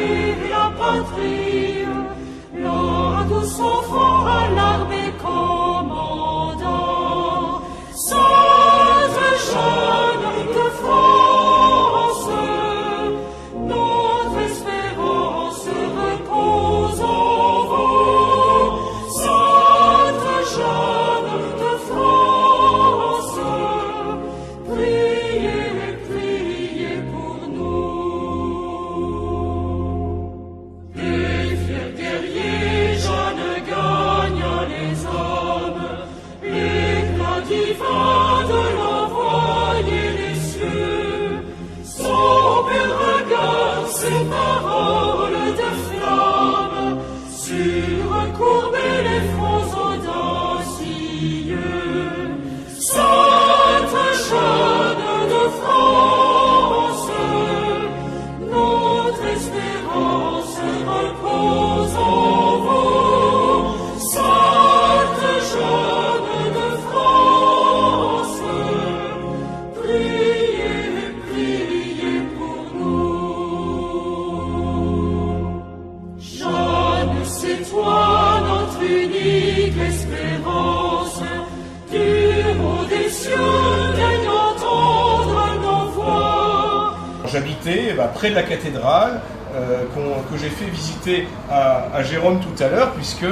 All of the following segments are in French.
et la patrie, la douce enfant à l'armée commandant. Sainte Jeanne de France, notre espérance repose en vous. Sainte Jeanne de France, priez, priez pour nous. Les fiers guerriers, Jeanne gagne les hommes, l'éclat divin de l'envoyer les cieux, son bel regard, ses paroles de flamme, surcourber les fronts audacieux. Sainte Jeanne de France, notre espérance repose en vous. Sainte Jeanne de France, priez, priez pour nous. Jeanne, c'est toi notre unique espérance, du haut des cieux, daigne entendre nos voix. J'habitais près de la cathédrale, que j'ai fait visiter à Jérôme tout à l'heure, puisque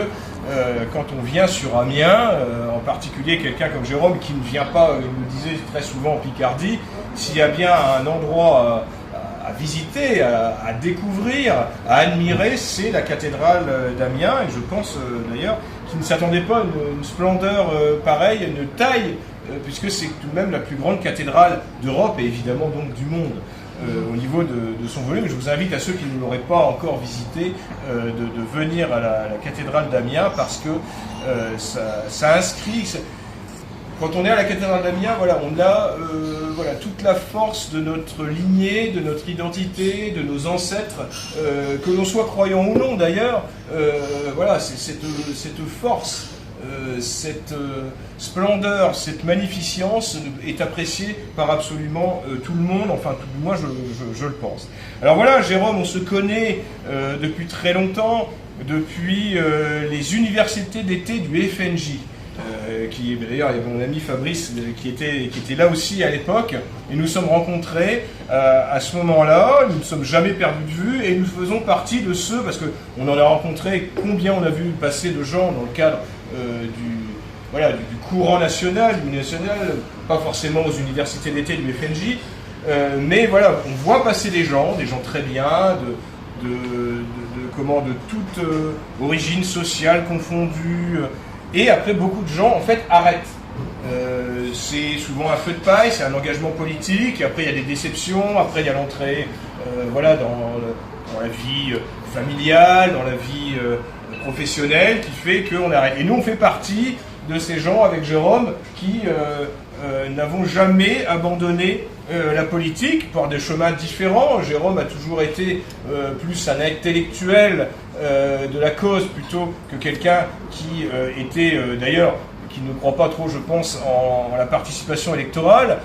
quand on vient sur Amiens, en particulier quelqu'un comme Jérôme qui ne vient pas, il me disait très souvent en Picardie, s'il y a bien un endroit à visiter, à découvrir, à admirer, c'est la cathédrale d'Amiens, et je pense d'ailleurs qu'il ne s'attendait pas à une splendeur pareille, une taille, puisque c'est tout de même la plus grande cathédrale d'Europe et évidemment donc du monde. Au niveau de son volume. Je vous invite à ceux qui ne l'auraient pas encore visité de venir à la cathédrale d'Amiens, parce que ça inscrit. Quand on est à la cathédrale d'Amiens, voilà, on a toute la force de notre lignée, de notre identité, de nos ancêtres, que l'on soit croyant ou non d'ailleurs. Voilà, c'est cette force. Cette splendeur, cette magnificence est appréciée par absolument tout le monde, enfin tout du moins je le pense. Alors voilà, Jérôme, on se connaît depuis très longtemps, depuis les universités d'été du FNJ. D'ailleurs, il y avait mon ami Fabrice qui était là aussi à l'époque, et nous sommes rencontrés à ce moment-là, nous ne sommes jamais perdus de vue, et nous faisons partie de ceux, parce qu'on en a rencontré, combien on a vu passer de gens dans le cadre du courant national, pas forcément aux universités d'été du FNJ, mais voilà, on voit passer des gens très bien, de toute origine sociale confondue, et après beaucoup de gens en fait arrêtent. C'est souvent un feu de paille, c'est un engagement politique, et après il y a des déceptions, après il y a l'entrée dans la vie familiale, dans la vie professionnelle, qui fait qu'on arrête. Et nous on fait partie de ces gens avec Jérôme qui n'avons jamais abandonné la politique par des chemins différents. Jérôme a toujours été plus un intellectuel de la cause plutôt que quelqu'un qui était d'ailleurs qui ne croit pas trop, je pense, en la participation électorale,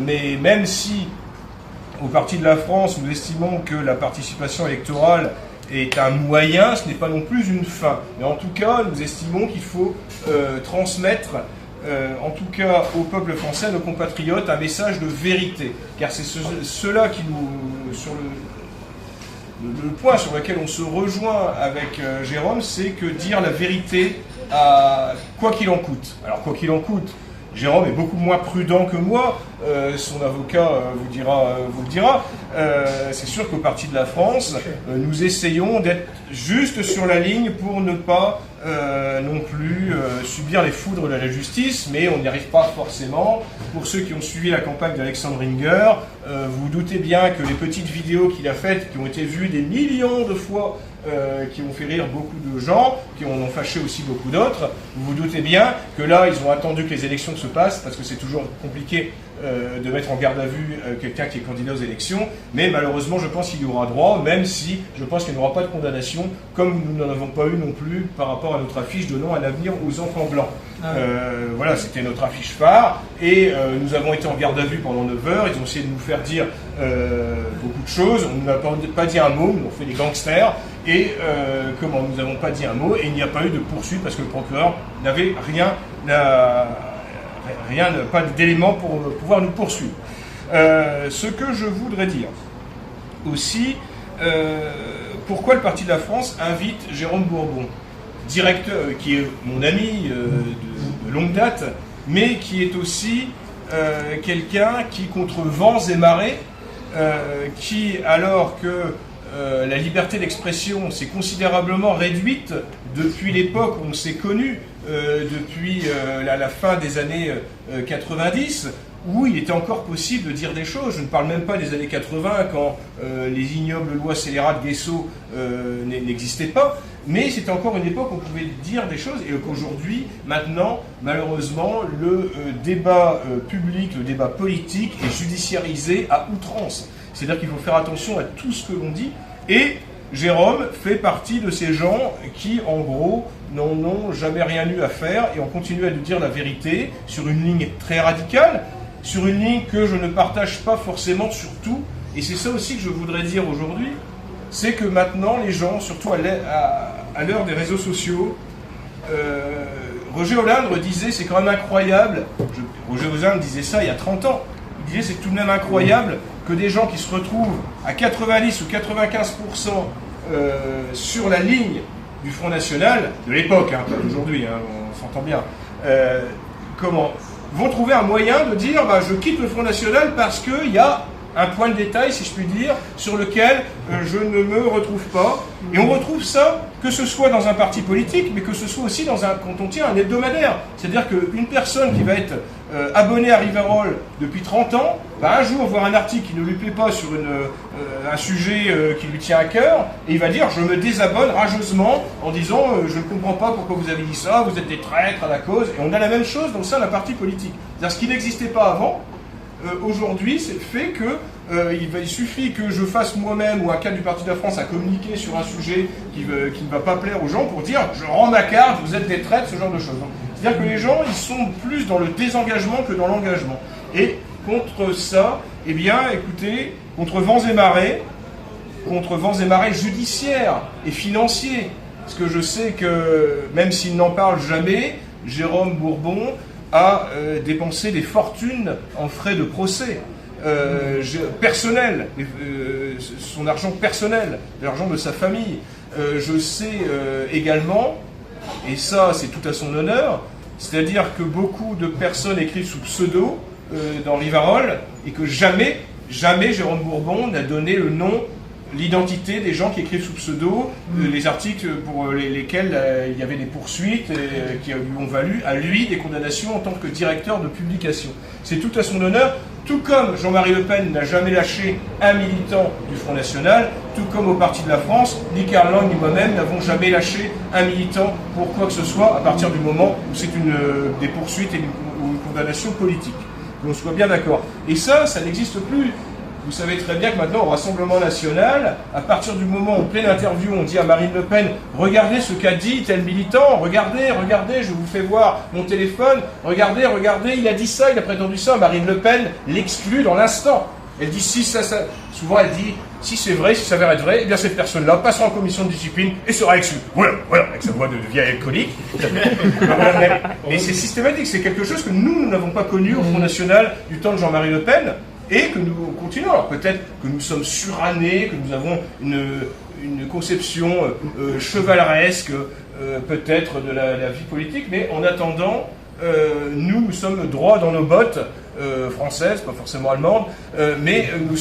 mais même si au Parti de la France nous estimons que la participation électorale est un moyen, ce n'est pas non plus une fin. Mais en tout cas, nous estimons qu'il faut transmettre en tout cas au peuple français, à nos compatriotes, un message de vérité. Car c'est cela qui nous... sur le point sur lequel on se rejoint avec Jérôme, c'est que dire la vérité à quoi qu'il en coûte. Alors quoi qu'il en coûte, Jérôme est beaucoup moins prudent que moi, son avocat vous le dira. C'est sûr qu'au Parti de la France, nous essayons d'être juste sur la ligne pour ne pas non plus subir les foudres de la justice, mais on n'y arrive pas forcément. Pour ceux qui ont suivi la campagne d'Alexandre Ringer, vous vous doutez bien que les petites vidéos qu'il a faites, qui ont été vues des millions de fois, qui ont fait rire beaucoup de gens, qui en ont fâché aussi beaucoup d'autres, vous vous doutez bien que là, ils ont attendu que les élections se passent, parce que c'est toujours compliqué de mettre en garde à vue quelqu'un qui est candidat aux élections, mais malheureusement je pense qu'il y aura droit, même si je pense qu'il n'y aura pas de condamnation, comme nous n'en avons pas eu non plus par rapport à notre affiche donnant un avenir aux enfants blancs. Voilà, c'était notre affiche phare, et nous avons été en garde à vue pendant 9 heures, ils ont essayé de nous faire dire beaucoup de choses. On n'a pas dit un mot, nous on fait des gangsters, et nous n'avons pas dit un mot, et il n'y a pas eu de poursuite parce que le procureur n'avait pas d'éléments pour pouvoir nous poursuivre. Ce que je voudrais dire aussi, pourquoi le Parti de la France invite Jérôme Bourbon, directeur, qui est mon ami de longue date, mais qui est aussi quelqu'un qui, contre vents et marées, qui, alors que la liberté d'expression s'est considérablement réduite depuis l'époque où on s'est connu, depuis la fin des années 90, où il était encore possible de dire des choses. Je ne parle même pas des années 80, quand les ignobles lois scélérates Guesso n'existaient pas, mais c'était encore une époque où on pouvait dire des choses, et qu'aujourd'hui, maintenant, malheureusement, le débat public, le débat politique est judiciarisé à outrance. C'est-à-dire qu'il faut faire attention à tout ce que l'on dit, et Jérôme fait partie de ces gens qui, en gros, n'en ont jamais rien eu à faire, et ont continué à nous dire la vérité sur une ligne très radicale, sur une ligne que je ne partage pas forcément sur tout. Et c'est ça aussi que je voudrais dire aujourd'hui, c'est que maintenant les gens, surtout à l'heure des réseaux sociaux, Roger Hollande disait, c'est quand même incroyable, Roger Hollande disait ça il y a 30 ans, il disait c'est tout de même incroyable que des gens qui se retrouvent à 90 ou 95% sur la ligne du Front National, de l'époque, pas d'aujourd'hui, on s'entend bien, vont trouver un moyen de dire je quitte le Front National parce qu'il y a un point de détail, si je puis dire, sur lequel je ne me retrouve pas. Et on retrouve ça, que ce soit dans un parti politique, mais que ce soit aussi quand on tient un hebdomadaire. C'est-à-dire qu'une personne qui va être abonnée à Rivarol depuis 30 ans, va un jour voir un article qui ne lui plaît pas sur un sujet qui lui tient à cœur, et il va dire « je me désabonne rageusement en disant je ne comprends pas pourquoi vous avez dit ça, vous êtes des traîtres à la cause ». Et on a la même chose dans le sein d'un parti politique. C'est-à-dire ce qui n'existait pas avant, aujourd'hui, c'est fait que il suffit que je fasse moi-même ou un cadre du Parti de la France à communiquer sur un sujet qui ne va pas plaire aux gens pour dire je rends ma carte, vous êtes des traîtres, ce genre de choses. C'est-à-dire que les gens, ils sont plus dans le désengagement que dans l'engagement. Et contre ça, eh bien, écoutez, contre vents et marées judiciaires et financiers, parce que je sais que, même s'il n'en parle jamais, Jérôme Bourbon a dépensé des fortunes en frais de procès personnel, son argent personnel, l'argent de sa famille. Je sais également, et ça c'est tout à son honneur, c'est-à-dire que beaucoup de personnes écrivent sous pseudo dans Rivarol, et que jamais Jérôme Bourbon n'a donné le nom, l'identité des gens qui écrivent sous pseudo, les articles pour lesquels il y avait des poursuites et qui lui ont valu à lui des condamnations en tant que directeur de publication. C'est tout à son honneur, tout comme Jean-Marie Le Pen n'a jamais lâché un militant du Front National, tout comme au Parti de la France, ni Karl Lang ni moi-même n'avons jamais lâché un militant pour quoi que ce soit à partir du moment où c'est des poursuites ou une condamnation politique. Qu'on soit bien d'accord. Et ça n'existe plus. Vous savez très bien que maintenant, au Rassemblement National, à partir du moment où, en pleine interview, on dit à Marine Le Pen « Regardez ce qu'a dit tel militant, regardez, je vous fais voir mon téléphone, regardez, il a dit ça, il a prétendu ça », Marine Le Pen l'exclut dans l'instant. Elle dit souvent elle dit « Si c'est vrai, si ça s'avère être vrai, eh bien cette personne-là passera en commission de discipline et sera exclue. » Voilà, avec sa voix de vieille alcoolique. Mais c'est systématique, c'est quelque chose que nous n'avons pas connu au Front National du temps de Jean-Marie Le Pen, et que nous continuons. Alors peut-être que nous sommes surannés, que nous avons une conception chevaleresque peut-être de la vie politique, mais en attendant, nous sommes droits dans nos bottes françaises, pas forcément allemandes, mais nous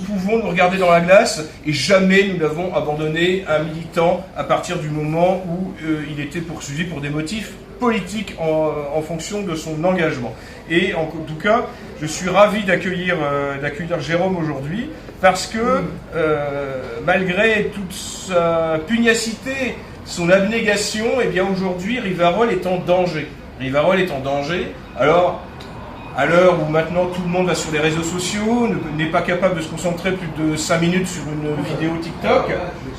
pouvons nous regarder dans la glace, et jamais nous n'avons abandonné un militant à partir du moment où il était poursuivi pour des motifs politique en fonction de son engagement. Et en tout cas, je suis ravi d'accueillir Jérôme aujourd'hui, parce que malgré toute sa pugnacité, son abnégation, eh bien aujourd'hui Rivarol est en danger. Alors, à l'heure où maintenant tout le monde va sur les réseaux sociaux, n'est pas capable de se concentrer plus de 5 minutes sur une vidéo TikTok,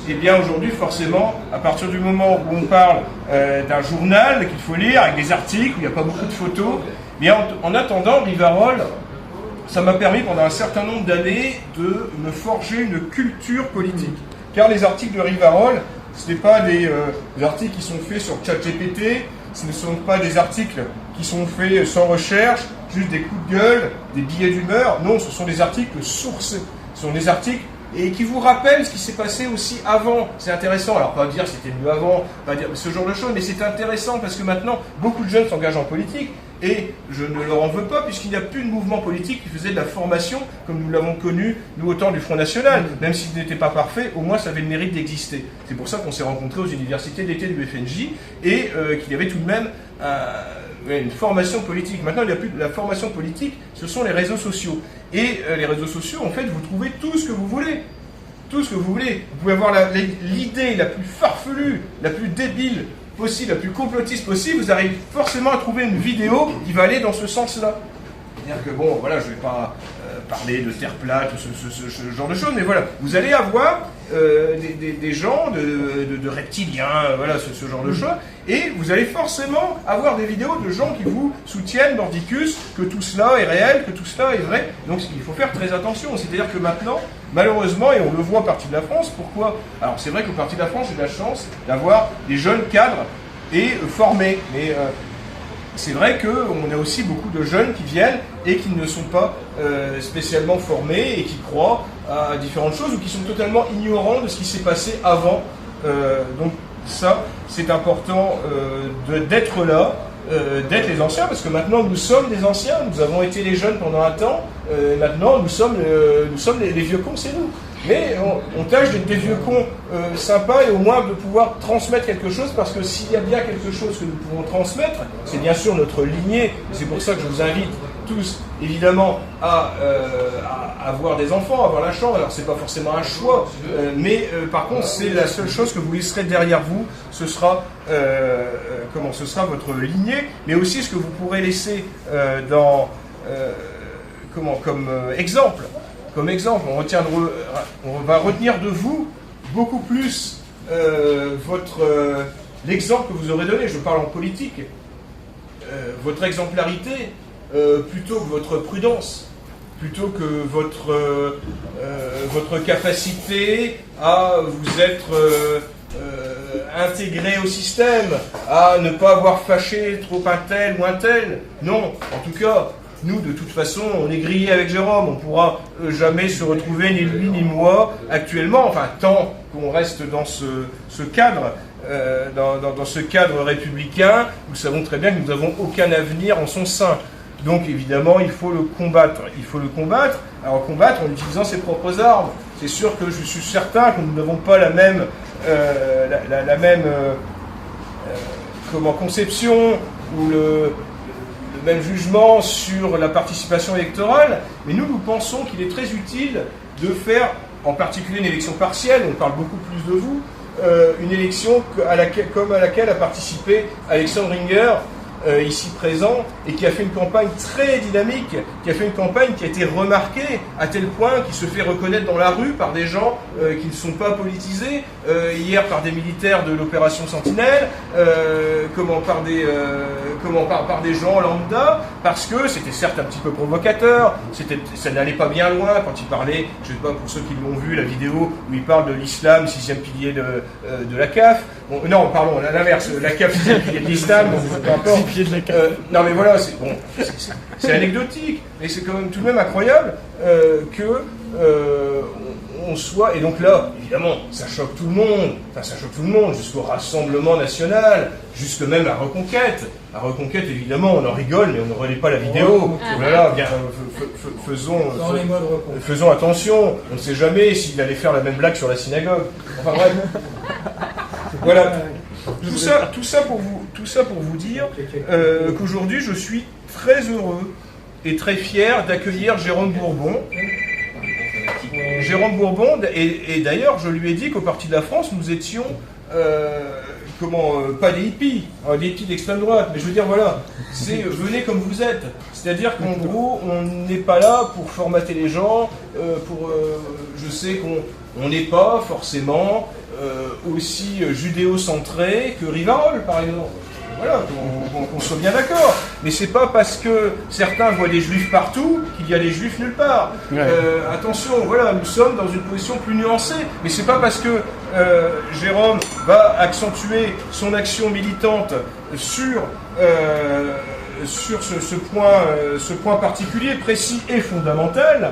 et bien aujourd'hui forcément, à partir du moment où on parle d'un journal qu'il faut lire, avec des articles, où il n'y a pas beaucoup de photos, Mais en attendant, Rivarol, ça m'a permis pendant un certain nombre d'années de me forger une culture politique. Car les articles de Rivarol, ce n'est pas des articles qui sont faits sur ChatGPT, ce ne sont pas des articles qui sont faits sans recherche, juste des coups de gueule, des billets d'humeur. Non, ce sont des articles sourcés. Ce sont des articles et qui vous rappellent ce qui s'est passé aussi avant. C'est intéressant. Alors, pas dire c'était mieux avant, pas dire ce genre de choses, mais c'est intéressant parce que maintenant, beaucoup de jeunes s'engagent en politique. Et je ne leur en veux pas, puisqu'il n'y a plus de mouvement politique qui faisait de la formation, comme nous l'avons connu, nous, au temps du Front National. Même s'il n'était pas parfait, au moins ça avait le mérite d'exister. C'est pour ça qu'on s'est rencontrés aux universités d'été du FNJ, et qu'il y avait tout de même une formation politique. Maintenant, il n'y a plus de la formation politique, ce sont les réseaux sociaux. Et les réseaux sociaux, en fait, vous trouvez tout ce que vous voulez. Tout ce que vous voulez. Vous pouvez avoir l'idée la plus farfelue, la plus débile possible, la plus complotiste possible, vous arrivez forcément à trouver une vidéo qui va aller dans ce sens-là. C'est-à-dire que, bon, voilà, je ne vais pas parler de terre plate ou ce genre de choses, mais voilà, vous allez avoir des gens de reptiliens, voilà, ce genre de choses, et vous allez forcément avoir des vidéos de gens qui vous soutiennent mordicus, que tout cela est réel, que tout cela est vrai. Donc il faut faire très attention. C'est-à-dire que maintenant, malheureusement, et on le voit au Parti de la France, pourquoi? Alors c'est vrai qu'au Parti de la France, j'ai de la chance d'avoir des jeunes cadres et formés, mais c'est vrai qu'on a aussi beaucoup de jeunes qui viennent et qui ne sont pas spécialement formés et qui croient à différentes choses ou qui sont totalement ignorants de ce qui s'est passé avant. Donc ça, c'est important d'être là, d'être les anciens, parce que maintenant nous sommes des anciens, nous avons été les jeunes pendant un temps, maintenant nous sommes les vieux cons, c'est nous. Mais on tâche d'être des vieux cons sympas et au moins de pouvoir transmettre quelque chose, parce que s'il y a bien quelque chose que nous pouvons transmettre, c'est bien sûr notre lignée. C'est pour ça que je vous invite tous, évidemment, à avoir des enfants, à avoir la chance. Alors c'est pas forcément un choix, mais par contre c'est la seule chose que vous laisserez derrière vous. Ce sera ce sera votre lignée, mais aussi ce que vous pourrez laisser comme exemple. Comme exemple, on va retenir de vous beaucoup plus l'exemple que vous aurez donné. Je parle en politique. Votre exemplarité, plutôt que votre prudence, plutôt que votre capacité à vous être intégré au système, à ne pas avoir fâché trop un tel ou un tel. Non, en tout cas. Nous, de toute façon, on est grillés avec Jérôme, on ne pourra jamais se retrouver, ni lui ni moi, actuellement, enfin, tant qu'on reste dans ce cadre, dans ce cadre républicain, nous savons très bien que nous n'avons aucun avenir en son sein. Donc, évidemment, il faut le combattre. Il faut le combattre. Alors, combattre en utilisant ses propres armes. C'est sûr que je suis certain que nous n'avons pas la même conception ou le même jugement sur la participation électorale, mais nous pensons qu'il est très utile de faire, en particulier une élection partielle, on parle beaucoup plus de vous, une élection comme à laquelle a participé Alexandre Ringer, ici présent, et qui a fait une campagne très dynamique, qui a fait une campagne qui a été remarquée à tel point qu'il se fait reconnaître dans la rue par des gens qui ne sont pas politisés, hier par des militaires de l'opération Sentinelle, par des gens lambda, parce que c'était certes un petit peu provocateur, ça n'allait pas bien loin quand il parlait, je ne sais pas pour ceux qui l'ont vu, la vidéo où il parle de l'islam, 6e pilier de la CAF, bon, non, pardon, l'inverse, la CAF, 6e pilier de l'islam, donc peu importe. Non mais voilà, c'est anecdotique, mais c'est quand même tout de même incroyable on soit, et donc là, évidemment, ça choque tout le monde, jusqu'au Rassemblement National, jusque même la Reconquête. La Reconquête, évidemment, on en rigole, mais on ne relaie pas la vidéo. Oh là là, bien, faisons attention, on ne sait jamais s'il allait faire la même blague sur la synagogue. Enfin bref. Voilà. Tout ça pour vous dire qu'aujourd'hui, je suis très heureux et très fier d'accueillir Jérôme Bourbon. Jérôme Bourbon, et d'ailleurs, je lui ai dit qu'au Parti de la France, nous étions, pas des hippies, des hippies d'extrême droite, mais je veux dire, voilà, c'est venez comme vous êtes. C'est-à-dire qu'en gros, on n'est pas là pour formater les gens, je sais qu'on n'est pas forcément aussi judéo-centré que Rivarol, par exemple. voilà, qu'on soit bien d'accord. Mais c'est pas parce que certains voient des juifs partout qu'il y a des juifs nulle part. Ouais. Attention, voilà, nous sommes dans une position plus nuancée. Mais c'est pas parce que Jérôme va accentuer son action militante sur ce point particulier, précis et fondamental,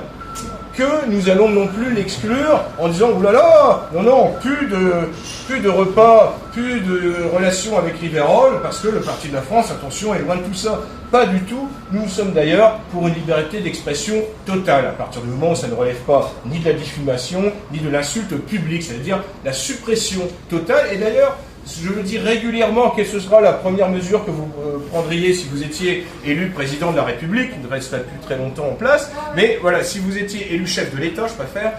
que nous allons non plus l'exclure en disant « oulala, non, plus de repas, plus de relations avec Riverol, parce que le Parti de la France, attention, est loin de tout ça. » Pas du tout. Nous sommes d'ailleurs pour une liberté d'expression totale, à partir du moment où ça ne relève pas ni de la diffamation, ni de l'insulte publique, c'est-à-dire la suppression totale. Et d'ailleurs, je le dis régulièrement, quelle ce sera la première mesure que vous prendriez si vous étiez élu président de la République, il ne resterait plus très longtemps en place, mais voilà, si vous étiez élu chef de l'État, je préfère,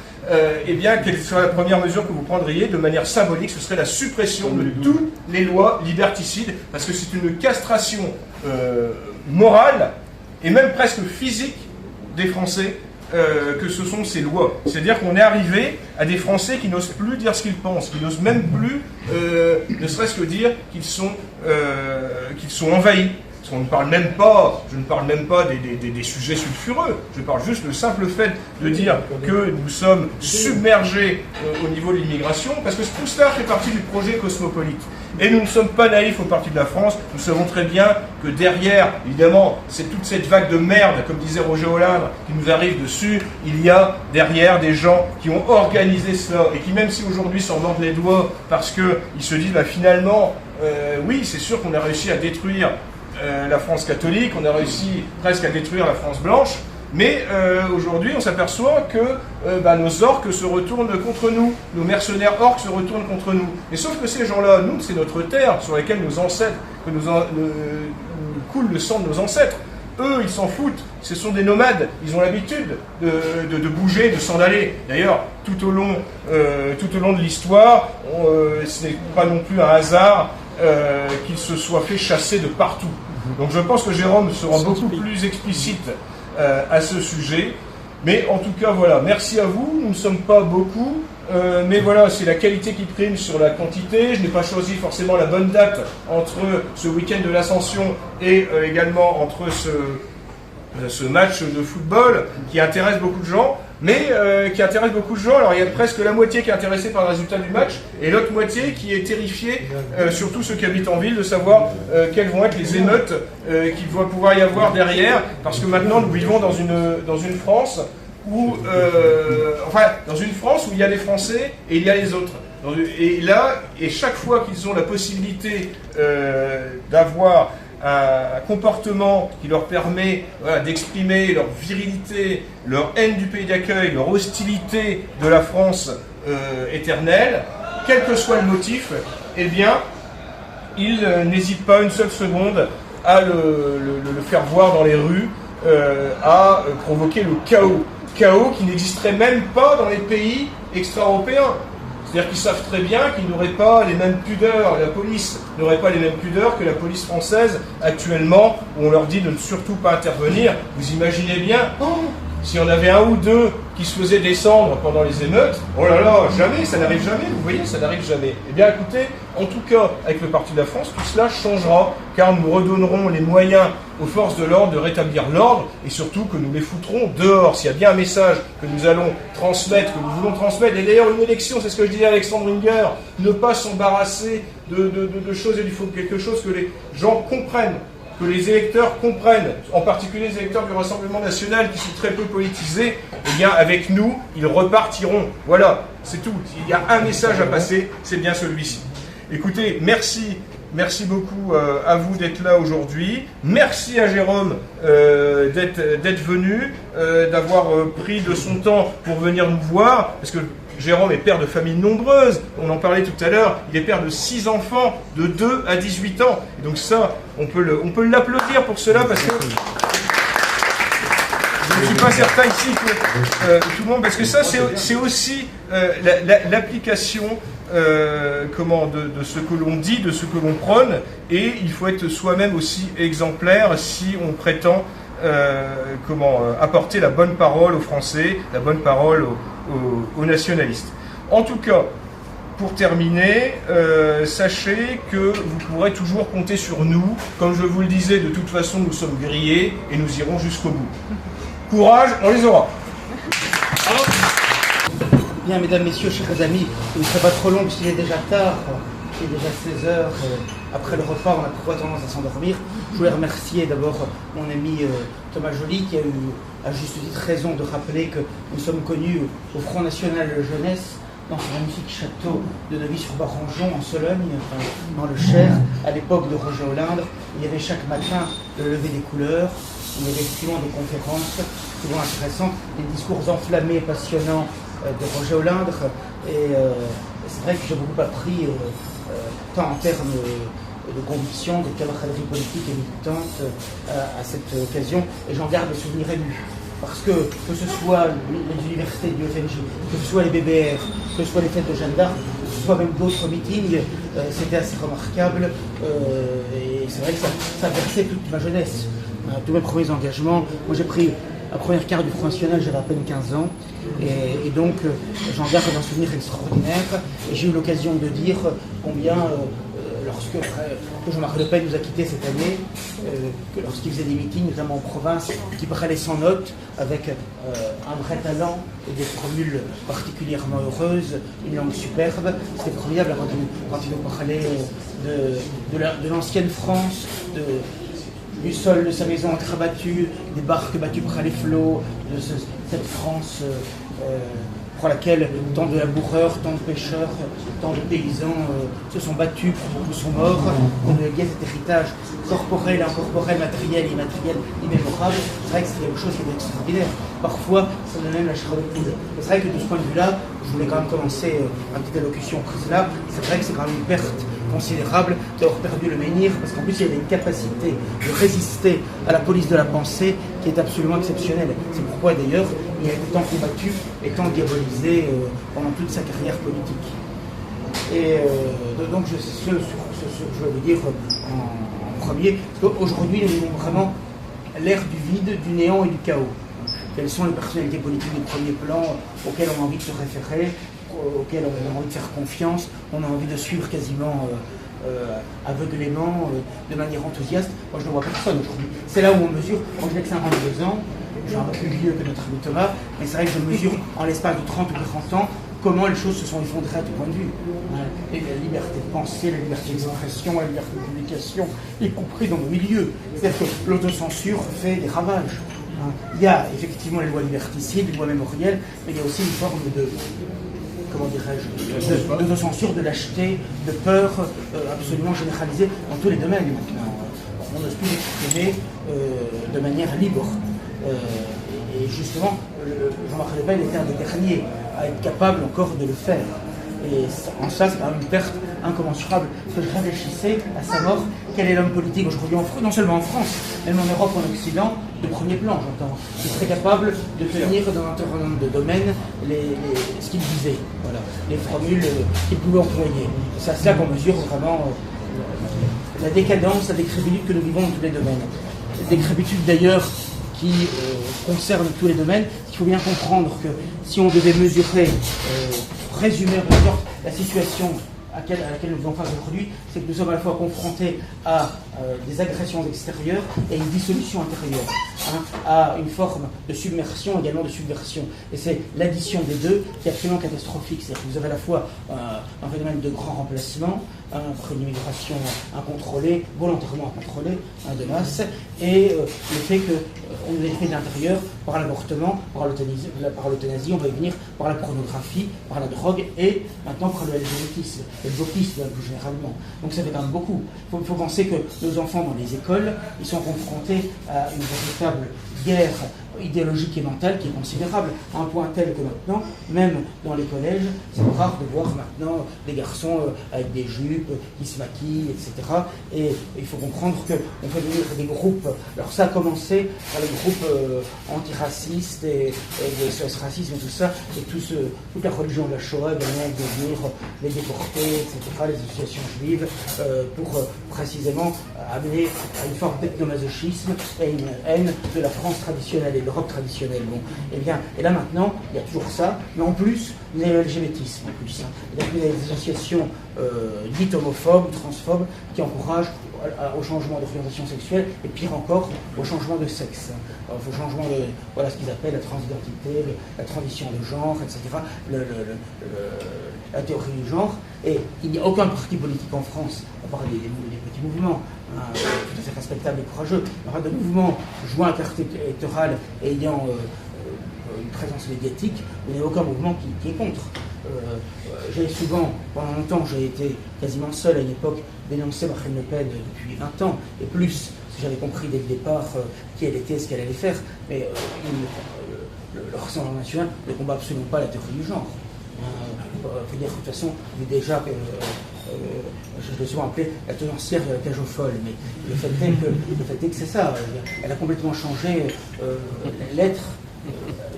eh bien, quelle sera la première mesure que vous prendriez de manière symbolique? Ce serait la suppression de toutes les lois liberticides, parce que c'est une castration morale et même presque physique des Français. Que ce sont ces lois. C'est-à-dire qu'on est arrivé à des Français qui n'osent plus dire ce qu'ils pensent, qui n'osent même plus, ne serait-ce que dire qu'ils sont envahis. Parce qu'on ne parle même pas, je ne parle même pas des sujets sulfureux, je parle juste le simple fait de dire que nous sommes submergés au niveau de l'immigration, parce que tout cela fait partie du projet cosmopolite. Et nous ne sommes pas naïfs au Parti de la France, nous savons très bien que derrière, évidemment, c'est toute cette vague de merde, comme disait Roger Hollande, qui nous arrive dessus, il y a derrière des gens qui ont organisé cela, et qui même si aujourd'hui s'en mordent les doigts, parce qu'ils se disent, bah, finalement, oui, c'est sûr qu'on a réussi à détruire la France catholique, on a réussi presque à détruire la France blanche, mais aujourd'hui on s'aperçoit que nos orques se retournent contre nous, nos mercenaires orques se retournent contre nous. Mais sauf que ces gens-là, nous, c'est notre terre sur laquelle nos ancêtres, coule le sang de nos ancêtres. Eux, ils s'en foutent, ce sont des nomades, ils ont l'habitude de bouger, de s'en aller. D'ailleurs, tout au long de l'histoire, ce n'est pas non plus un hasard qu'ils se soient fait chasser de partout. Donc je pense que Jérôme sera beaucoup plus explicite à ce sujet. Mais en tout cas, voilà, merci à vous. Nous ne sommes pas beaucoup, mais voilà, c'est la qualité qui prime sur la quantité. Je n'ai pas choisi forcément la bonne date entre ce week-end de l'Ascension et également entre ce match de football qui intéresse beaucoup de gens. Mais qui intéresse beaucoup de gens. Alors il y a presque la moitié qui est intéressée par le résultat du match et l'autre moitié qui est terrifiée, surtout ceux qui habitent en ville, de savoir quelles vont être les émeutes qu'il va pouvoir y avoir derrière, parce que maintenant nous vivons dans une France où dans une France où il y a les Français et il y a les autres. Et là, et chaque fois qu'ils ont la possibilité d'avoir un comportement qui leur permet d'exprimer leur virilité, leur haine du pays d'accueil, leur hostilité de la France éternelle, quel que soit le motif, eh bien, ils n'hésitent pas une seule seconde à le faire voir dans les rues, à provoquer le chaos. Chaos qui n'existerait même pas dans les pays extra-européens. C'est-à-dire qu'ils savent très bien qu'ils n'auraient pas les mêmes pudeurs, la police n'aurait pas les mêmes pudeurs que la police française actuellement, où on leur dit de ne surtout pas intervenir. Vous imaginez bien, s'il y en avait un ou deux qui se faisaient descendre pendant les émeutes, oh là là, jamais, ça n'arrive jamais, vous voyez, ça n'arrive jamais. Eh bien écoutez, en tout cas, avec le Parti de la France, tout cela changera, car nous redonnerons les moyens aux forces de l'ordre de rétablir l'ordre, et surtout que nous les foutrons dehors. S'il y a bien un message que nous allons transmettre, que nous voulons transmettre, et d'ailleurs une élection, c'est ce que je disais à Alexandre Winger, ne pas s'embarrasser de choses, il faut quelque chose que les gens comprennent, que les électeurs comprennent, en particulier les électeurs du Rassemblement National qui sont très peu politisés, eh bien avec nous, ils repartiront. Voilà, c'est tout. Il y a un message à passer, c'est bien celui-ci. Écoutez, merci beaucoup à vous d'être là aujourd'hui. Merci à Jérôme d'être venu, d'avoir pris de son temps pour venir nous voir, parce que Jérôme est père de familles nombreuses, on en parlait tout à l'heure, il est père de 6 enfants, de 2 à 18 ans. Et donc ça, on peut l'applaudir pour cela, parce que je ne suis pas certain ici que tout le monde, parce que ça c'est aussi l'application de ce que l'on dit, de ce que l'on prône, et il faut être soi-même aussi exemplaire si on prétend apporter la bonne parole aux Français, la bonne parole aux nationalistes. En tout cas, pour terminer, sachez que vous pourrez toujours compter sur nous. Comme je vous le disais, de toute façon, nous sommes grillés et nous irons jusqu'au bout. Courage, on les aura. Bien, mesdames, messieurs, chers amis, il ne sera pas trop long puisqu'il est déjà tard, il est déjà 16 heures. Après le repas, on a parfois tendance à s'endormir. Je voulais remercier d'abord mon ami Thomas Joly qui a eu à juste titre raison de rappeler que nous sommes connus au Front National de Jeunesse dans ce magnifique château de Neuvy-sur-Barangeon en Sologne, dans le Cher, à l'époque de Roger Olindre. Il y avait chaque matin le lever des couleurs, il y avait souvent des conférences souvent intéressantes, des discours enflammés et passionnants de Roger Olindre. Et c'est vrai que j'ai beaucoup appris, tant en termes de conviction, de camaraderie politique et militante à cette occasion, et j'en garde des souvenirs émus. Parce que ce soit les universités du FNJ, que ce soit les BBR, que ce soit les fêtes de Jeanne d'Arc, que ce soit même d'autres meetings, c'était assez remarquable. Et c'est vrai que ça a versé toute ma jeunesse, tous mes premiers engagements. Moi j'ai pris la première carte du Front National, j'avais à peine 15 ans. Et donc j'en garde un souvenir extraordinaire. Et j'ai eu l'occasion de dire combien... lorsque Jean-Marie Le Pen nous a quittés cette année, que lorsqu'il faisait des meetings, notamment en province, qui parlait sans notes, avec un vrai talent et des formules particulièrement heureuses, une langue superbe, c'était formidable quand il nous parlait de l'ancienne France, du sol de sa maison rabattue, des barques battues par les flots, de cette France pour laquelle tant de laboureurs, tant de pêcheurs, tant de paysans se sont battus, beaucoup sont morts. On a lié cet héritage corporel, incorporel, matériel et immatériel, immémorable. C'est vrai que c'est quelque chose qui est extraordinaire. Parfois, ça donne même la chair de poule. C'est vrai que de ce point de vue-là, je voulais quand même commencer ma petite allocution prise là. C'est vrai que c'est quand même une perte considérable d'avoir perdu le menhir, parce qu'en plus il y avait une capacité de résister à la police de la pensée qui est absolument exceptionnelle. C'est pourquoi d'ailleurs il a été tant combattu et tant diabolisé pendant toute sa carrière politique. Et donc je vais vous dire en premier, parce qu'aujourd'hui nous vivons vraiment l'ère du vide, du néant et du chaos. Quelles sont les personnalités politiques de premier plan auxquelles on a envie de se référer, auxquelles on a envie de faire confiance, on a envie de suivre quasiment aveuglément, de manière enthousiaste. Moi je ne vois personne aujourd'hui. C'est là où on mesure. Moi je n'ai que 52 ans, j'ai un peu plus vieux que notre ami Thomas, mais c'est vrai que je mesure en l'espace de 30 ou 40 ans comment les choses se sont effondrées à tout point de vue. Et la liberté de penser, la liberté d'expression, la liberté de publication, y compris dans nos milieux. C'est-à-dire que l'autocensure fait des ravages. Il y a effectivement les lois liberticides, les lois mémorielles, mais il y a aussi une forme de, comment dirais-je, de censure, de lâcheté, de peur absolument généralisée dans tous les domaines maintenant. On n'ose plus l'exprimer de manière libre. Et justement, Jean-Marie Le Pen était un des derniers à être capable encore de le faire. Et en ça, c'est quand même une perte incommensurable. Parce que je réfléchissais à sa mort, quel est l'homme politique aujourd'hui, non seulement en France, mais même en Europe, en Occident, de premier plan, j'entends, qui serait capable de tenir dans un certain nombre de domaines ce qu'il disait, voilà, les formules qu'il pouvait employer. C'est à cela qu'on mesure vraiment la décadence, la décrépitude que nous vivons dans tous les domaines. Décrépitude d'ailleurs qui concerne tous les domaines. Il faut bien comprendre que si on devait mesurer, résumer en sorte la situation à laquelle nous faisons face aujourd'hui, c'est que nous sommes à la fois confrontés à des agressions extérieures et une dissolution intérieure, à une forme de submersion, également de subversion. Et c'est l'addition des deux qui est absolument catastrophique. C'est-à-dire que vous avez à la fois un phénomène de grand remplacement, une immigration incontrôlée, volontairement incontrôlée, de masse, et le fait qu'on nous est fait de l'intérieur par l'avortement, par l'euthanasie, on va y venir, par la pornographie, par la drogue, et maintenant par le LGBTisme, et le wokisme plus généralement. Donc ça fait quand même beaucoup. Il faut penser que nos enfants dans les écoles, ils sont confrontés à une véritable guerre idéologique et mentale qui est considérable, à un point tel que maintenant, même dans les collèges, c'est rare de voir maintenant des garçons avec des jupes, qui se maquillent, etc. Et il faut comprendre qu'on fait venir des groupes, alors ça a commencé par les groupes antiracistes et de SOS Racisme et tout ça, et toute la religion de la Shoah, de venir les déportés, etc., les associations juives, pour précisément amener à une forme d'ethnomasochisme et une haine de la France traditionnelle et de l'Europe traditionnelle. Bon, et bien, et là maintenant, il y a toujours ça, mais en plus, vous avez le LGBTisme en plus. Et donc vous avez des associations dites homophobes, transphobes, qui encouragent au changement d'orientation sexuelle et pire encore au changement de sexe, au changement de voilà ce qu'ils appellent la transidentité, la transition de genre, etc. La théorie du genre. Et il n'y a aucun parti politique en France, à part des petits mouvements, tout à fait respectables et courageux, il y aura de mouvements jouant à carte électorale et ayant une présence médiatique, il n'y a aucun mouvement qui est contre. J'ai souvent, pendant longtemps, j'ai été quasiment seul à une époque, dénoncer Marine Le Pen depuis 20 ans, et plus, parce que j'avais compris dès le départ qui elle était, ce qu'elle allait faire, mais le Rassemblement national ne combat absolument pas la théorie du genre. Il faut dire que de toute façon, déjà, je l'ai souvent appelé la tenancière de la cage aux folles, mais le fait est que c'est ça, elle a complètement changé l'être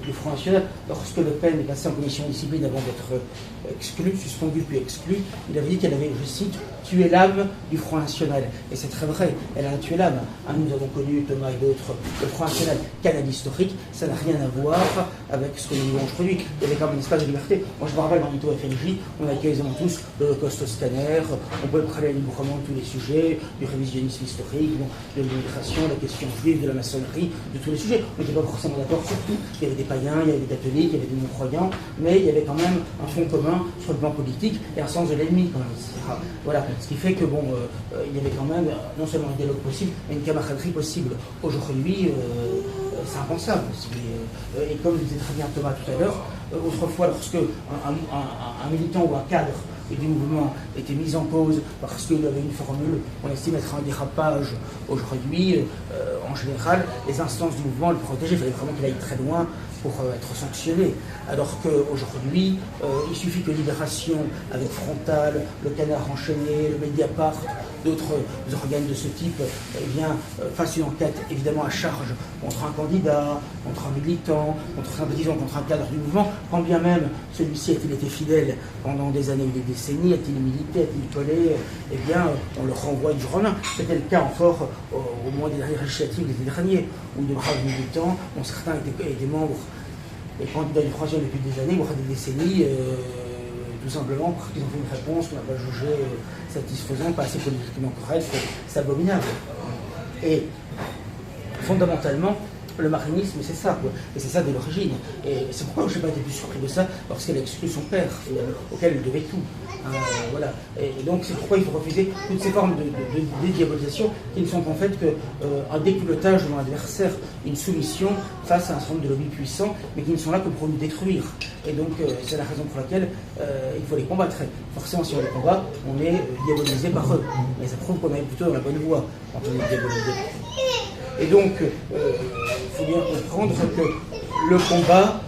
du Front National. Lorsque Le Pen est passé en commission de discipline avant d'être exclu, suspendu puis exclu, il avait dit qu'elle avait, je cite, tué l'âme du Front National. Et c'est très vrai, elle a tué l'âme. Nous avons connu, Thomas et d'autres, le Front National canal historique, ça n'a rien à voir avec ce que nous vivons aujourd'hui. Il y avait quand même un espace de liberté. Moi je me rappelle dans l'Ito FNJ, on a quasiment tous l'Holocauste au scanner, on pouvait parler librement de tous les sujets, du révisionnisme historique, de l'immigration, de la question juive, de la maçonnerie, de tous les sujets. On n'était pas forcément d'accord sur tout. Il y avait des païens, il y avait des catholiques, il y avait des non-croyants, mais il y avait quand même un fond commun sur le plan politique et un sens de l'ennemi quand même, etc. Voilà, ce qui fait que bon, il y avait quand même non seulement un dialogue possible, mais une camaraderie possible. Aujourd'hui, c'est impensable. Et comme le disait très bien Thomas tout à l'heure, autrefois, lorsque un militant ou un cadre du mouvement était mis en cause parce qu'il avait une formule qu'on estime être un dérapage, aujourd'hui, en général, les instances du mouvement le protégeaient. Il fallait vraiment qu'il aille très loin pour être sanctionné. Alors qu'aujourd'hui, il suffit que Libération, avec Frontal, le Canard enchaîné, le Mediapart, d'autres organes de ce type, fassent une enquête évidemment à charge contre un candidat, contre un militant, contre un sympathisant, contre un cadre du mouvement, quand bien même celui-ci a-t-il été fidèle pendant des années ou des décennies, a-t-il milité, a-t-il collé, on le renvoie du jour au lendemain. C'était le cas encore au moment des dernières législatives l'été dernier, où de braves militants, dont certains étaient membres et candidats du troisième depuis des années, voire des décennies, tout simplement parce qu'ils ont fait une réponse qu'on n'a pas jugée satisfaisante, pas assez politiquement correcte, c'est abominable. Et fondamentalement, le marinisme, c'est ça, quoi. Et c'est ça dès l'origine. Et c'est pourquoi je n'ai pas été plus surpris de ça, parce qu'elle a exclu son père, auquel elle devait tout. Voilà. Et donc c'est pourquoi il faut refuser toutes ces formes de dédiabolisation qui ne sont en fait qu'un déculotage de l'adversaire, une soumission face à un certain nombre de lobbies puissants, mais qui ne sont là que pour nous détruire. Et donc c'est la raison pour laquelle il faut les combattre. Forcément, si on les combat, on est diabolisé par eux. Mais ça prouve qu'on est plutôt dans la bonne voie quand on est diabolisé. Et donc, il faut bien comprendre que le combat,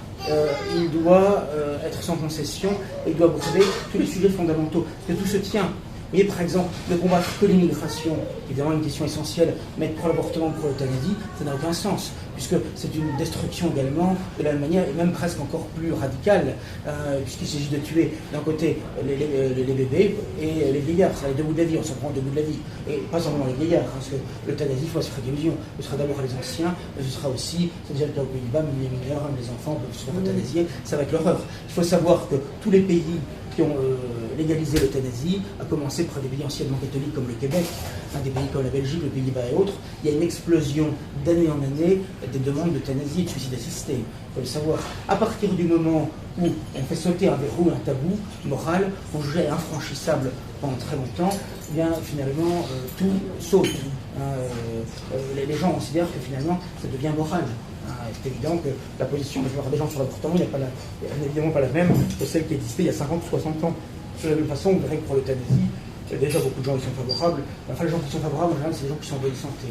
il doit être sans concession et il doit aborder tous les sujets fondamentaux. Parce que tout se tient. Vous voyez, par exemple, ne combattre que l'immigration, évidemment une question essentielle, mais pour l'avortement, pour l'euthanasie, ça n'a aucun sens, puisque c'est une destruction également, de la même manière, et même presque encore plus radicale, puisqu'il s'agit de tuer d'un côté les bébés et les vieillards. C'est les deux bouts de la vie, on s'en prend deux bouts de la vie. Et pas seulement les vieillards, parce que l'euthanasie, il faut se faire des illusions. Ce sera d'abord les anciens, mais ce sera aussi, c'est déjà le cas aux Pays-Bas, mais les mineurs, même les enfants peuvent se faire euthanasier, ça va être l'horreur. Il faut savoir que tous les pays qui ont légalisé l'euthanasie, à commencer par des pays anciennement catholiques comme le Québec, des pays comme la Belgique, les Pays-Bas et autres, il y a une explosion d'année en année des demandes d'euthanasie et de suicide assisté. Il faut le savoir. À partir du moment où on fait sauter un verrou, un tabou moral, qu'on jugeait infranchissable pendant très longtemps, eh bien finalement tout saute. Les gens considèrent que finalement ça devient moral. C'est évident que la position de la plupart des gens sur l'avortement n'est évidemment pas la même que celle qui existait il y a 50 ou 60 ans. De la même façon, on dirait que pour l'euthanasie, déjà beaucoup de gens y sont favorables. Enfin, les gens qui sont favorables, en général, c'est les gens qui sont en bonne santé.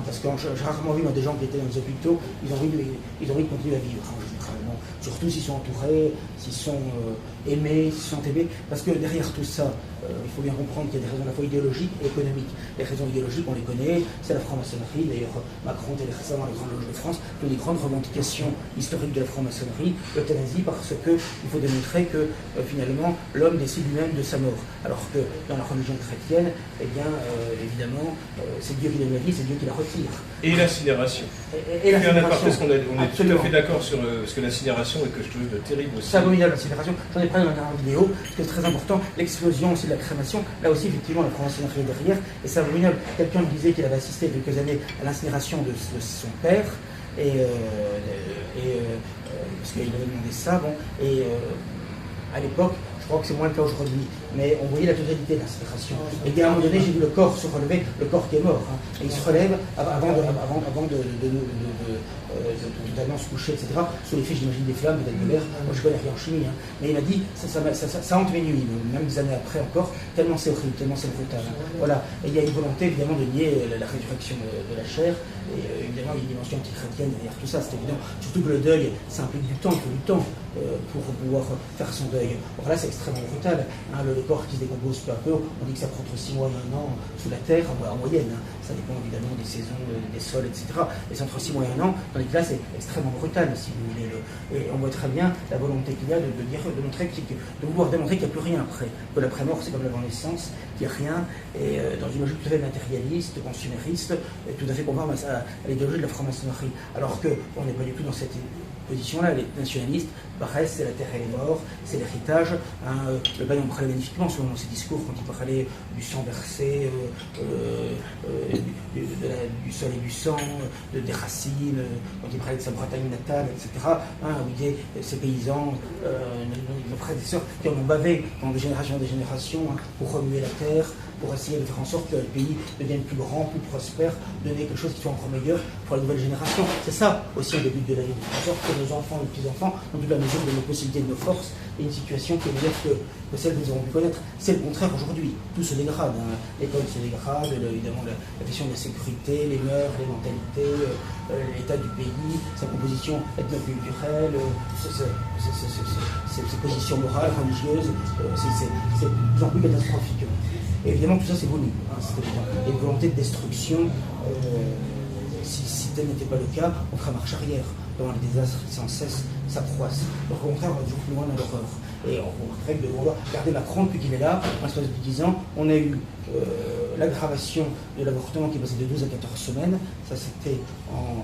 Parce que j'ai rarement vu des gens qui étaient dans les hôpitaux, ils ont envie de continuer à vivre. Bon, surtout s'ils sont entourés, s'ils sont aimés, s'ils sont aimés. Parce que derrière tout ça, il faut bien comprendre qu'il y a des raisons à la fois idéologiques et économiques. Les raisons idéologiques, on les connaît, c'est la franc-maçonnerie. D'ailleurs, Macron était récemment à la Grande Loge de France, une des grandes revendications historiques de la franc-maçonnerie, l'euthanasie, parce qu'il faut démontrer que finalement, l'homme décide lui-même de sa mort. Alors que dans la religion chrétienne, eh bien, évidemment, c'est Dieu qui donne la vie, c'est Dieu qui la retire. Et l'incinération. Et l'incinération. Parce qu'on est tout à fait d'accord sur ce que l'incinération est quelque chose de terrible aussi. C'est abominable l'incinération. J'en ai parlé dans la dernière vidéo, parce que c'est très important. L'explosion aussi de la crémation. Là aussi, effectivement, la franc-maçonnerie est derrière. Et c'est abominable. Quelqu'un me disait qu'il avait assisté il y a quelques années à l'incinération de son père. Parce qu'il avait demandé ça. Bon, à l'époque, je crois que c'est moins le cas aujourd'hui, mais on voyait la totalité de l'incinération. Et à un moment donné, j'ai vu le corps se relever, le corps qui est mort, hein, et il se relève avant de totalement se coucher, etc. Sous l'effet, j'imagine, des flammes, peut-être de l'air. Moi, je connais rien en chimie, hein. Mais il m'a dit, ça hante mes nuits, même des années après encore, tellement c'est horrible, tellement c'est brutal. Hein. Voilà. Et il y a une volonté, évidemment, de nier la résurrection de la chair, et évidemment, il y a une dimension anti-chrétienne derrière tout ça, c'est évident. Surtout que le deuil, ça implique du temps, il faut du temps pour pouvoir faire son deuil. Alors là, c'est extrêmement brutal. Hein, le corps qui se décompose peu à peu, on dit que ça prend entre 6 mois et 1 an sous la terre, en moyenne. Hein. Ça dépend évidemment des saisons, des sols, etc. Et c'est entre 6 mois et 1 an, tandis que là, c'est extrêmement brutal, si vous voulez. Et on voit très bien la volonté qu'il y a de vouloir démontrer qu'il n'y a plus rien après. Que l'après-mort, c'est comme l'avant-naissance, qu'il n'y a rien. Et dans une logique tout à fait matérialiste, pensionnériste, tout à fait conforme à l'idéologie de la franc-maçonnerie. Alors qu'on n'est pas du tout dans cette position-là. Les nationalistes, Barès, c'est la terre et les morts, c'est l'héritage. Hein, Le Pen en parlait magnifiquement souvent dans ses discours quand il parlait du sang versé, du sol et du sang, des racines, quand il parlait de sa Bretagne natale, etc. Hein, où il disait ces paysans, nos frères et sœurs qui en ont bavé pendant des générations hein, pour remuer la terre, pour essayer de faire en sorte que le pays devienne plus grand, plus prospère, donner quelque chose qui soit encore meilleur pour la nouvelle génération. C'est ça aussi un des buts de la vie, de faire en sorte que nos enfants et nos petits-enfants, dans toute la mesure de nos possibilités, de nos forces, et une situation qui est meilleure que celle que nous avons pu connaître. C'est le contraire aujourd'hui. Tout se dégrade. Hein. L'école se dégrade, évidemment la question de la sécurité, les mœurs, les mentalités, l'état du pays, sa composition ethno-culturelle, ses positions morales, religieuses, c'est de plus en plus catastrophique. Et évidemment, tout ça, c'est voulu. Hein, c'est évident. Et une volonté de destruction, si tel n'était pas le cas, on ferait marche arrière. Devant les désastres qui sans cesse s'accroissent. Donc, au contraire, on va toujours plus loin dans l'horreur. Et on règle de vouloir garder Macron depuis qu'il est là, en l'espace de 10 ans. On a eu l'aggravation de l'avortement qui est passé de 12 à 14 semaines. Ça, c'était en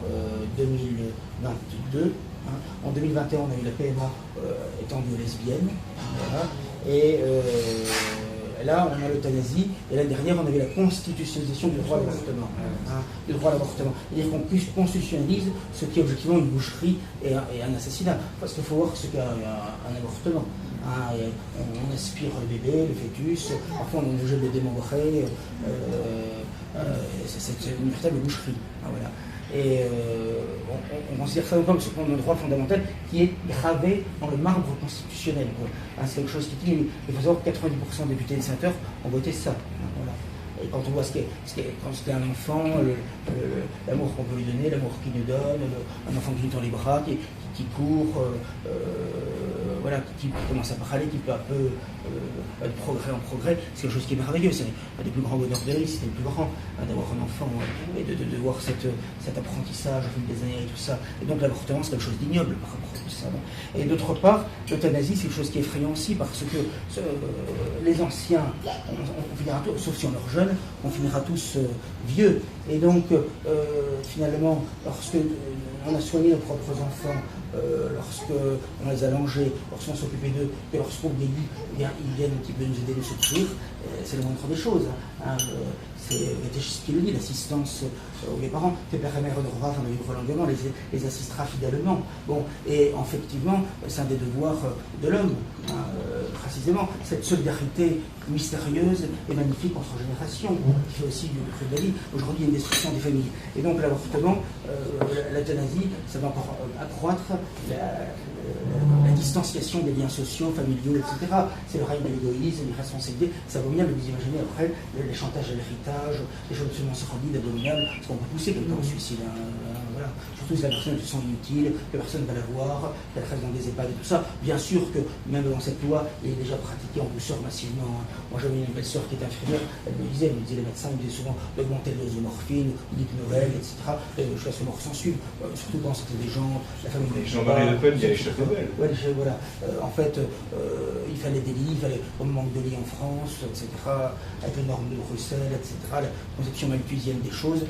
2022. Hein. En 2021, on a eu la PMA étendue aux lesbiennes. Voilà. Et là, on a l'euthanasie, et l'année dernière, on avait la constitutionnalisation du droit à l'avortement. Hein, du droit à l'avortement. C'est-à-dire qu'on constitutionnalise ce qui est objectivement une boucherie et un assassinat. Parce qu'il faut voir ce qu'est un avortement. Hein, on aspire le bébé, le fœtus, parfois on est obligé de le démembrer. C'est une véritable boucherie. Hein, voilà. Et on considère ça comme un droit fondamental qui est gravé dans le marbre constitutionnel. Hein, c'est quelque chose qui dit, il faut savoir que 90% des députés et des sénateurs ont voté ça. Hein, voilà. Et quand on voit quand c'était un enfant, l'amour qu'on peut lui donner, l'amour qu'il nous donne, un enfant qui nous tend les bras, qui court, voilà, qui commence à parler, qui peu à peu, de progrès en progrès, c'est quelque chose qui est merveilleux. C'est un des plus grands bonheurs de la vie, c'était le plus grand, hein, d'avoir un enfant, et de voir cet apprentissage au fil des années et tout ça. Et donc l'avortement, c'est quelque chose d'ignoble par rapport à tout ça. Bon. Et d'autre part, l'euthanasie, c'est quelque chose qui est effrayant aussi, parce que les anciens, on finira tous, sauf si on meurt jeune, on finira tous vieux. Et donc, finalement, lorsque on a soigné nos propres enfants, lorsqu'on les a allongés, lorsqu'on s'occupait d'eux, et lorsqu'on vieillit, eh bien, ils viennent un petit peu nous aider, nous secourir, c'est le moindre des choses. Hein. C'est ce qu'il le dit, l'assistance aux parents. Tes pères et mères de revoir dans le livre longuement, les assistera fidèlement. Bon, et effectivement, c'est un des devoirs de l'homme, hein, précisément, cette solidarité mystérieuse et magnifique entre générations, qui fait aussi du prix de la vie. Aujourd'hui, il y a une destruction des familles. Et donc, l'avortement, l'euthanasie, ça va encore accroître la distanciation des liens sociaux, familiaux, etc. C'est le règne de l'égoïsme, l'irresponsabilité. C'est abominable de vous imaginer après les chantages à l'héritage, les choses absolument sordides, abominables, parce qu'on peut pousser quelqu'un au suicide. Voilà. Surtout si la personne se sent inutile, que personne ne va la voir, qu'elle reste dans des EHPAD et tout ça. Bien sûr que même dans cette loi, il est déjà pratiqué en douceur massivement. Moi j'avais une belle-sœur qui est infirmière, elle me disait les médecins me disaient souvent d'augmenter le dose de morphine, d'hypnovel, etc. Jusqu'à ce que mort s'en suive. Surtout quand c'était des gens, la famille. Jean-Marie Le Pen, il allait chercher Ouais, voilà. En fait, il fallait des lits, on manque de lits en France, etc. Avec les normes de Bruxelles, etc. La conception malthusienne des choses,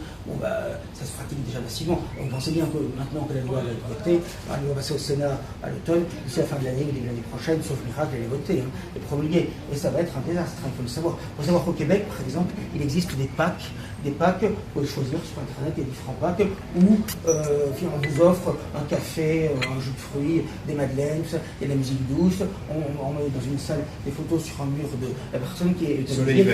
ça se pratique déjà facilement. On pensait bien que maintenant que la loi va être votée, elle va passer au Sénat à l'automne, d'ici la fin de l'année ou début de l'année prochaine, sauf miracle, elle est votée et promulguée. Et ça va être un désastre, il faut le savoir. Il faut savoir qu'au Québec, par exemple, il existe des packs, vous pouvez choisir sur Internet, il y a différents packs où on vous offre un café, un jus de fruits, des madeleines, tout ça, il y a de la musique douce, on met dans une salle des photos sur un mur de la personne qui est euthanasiée.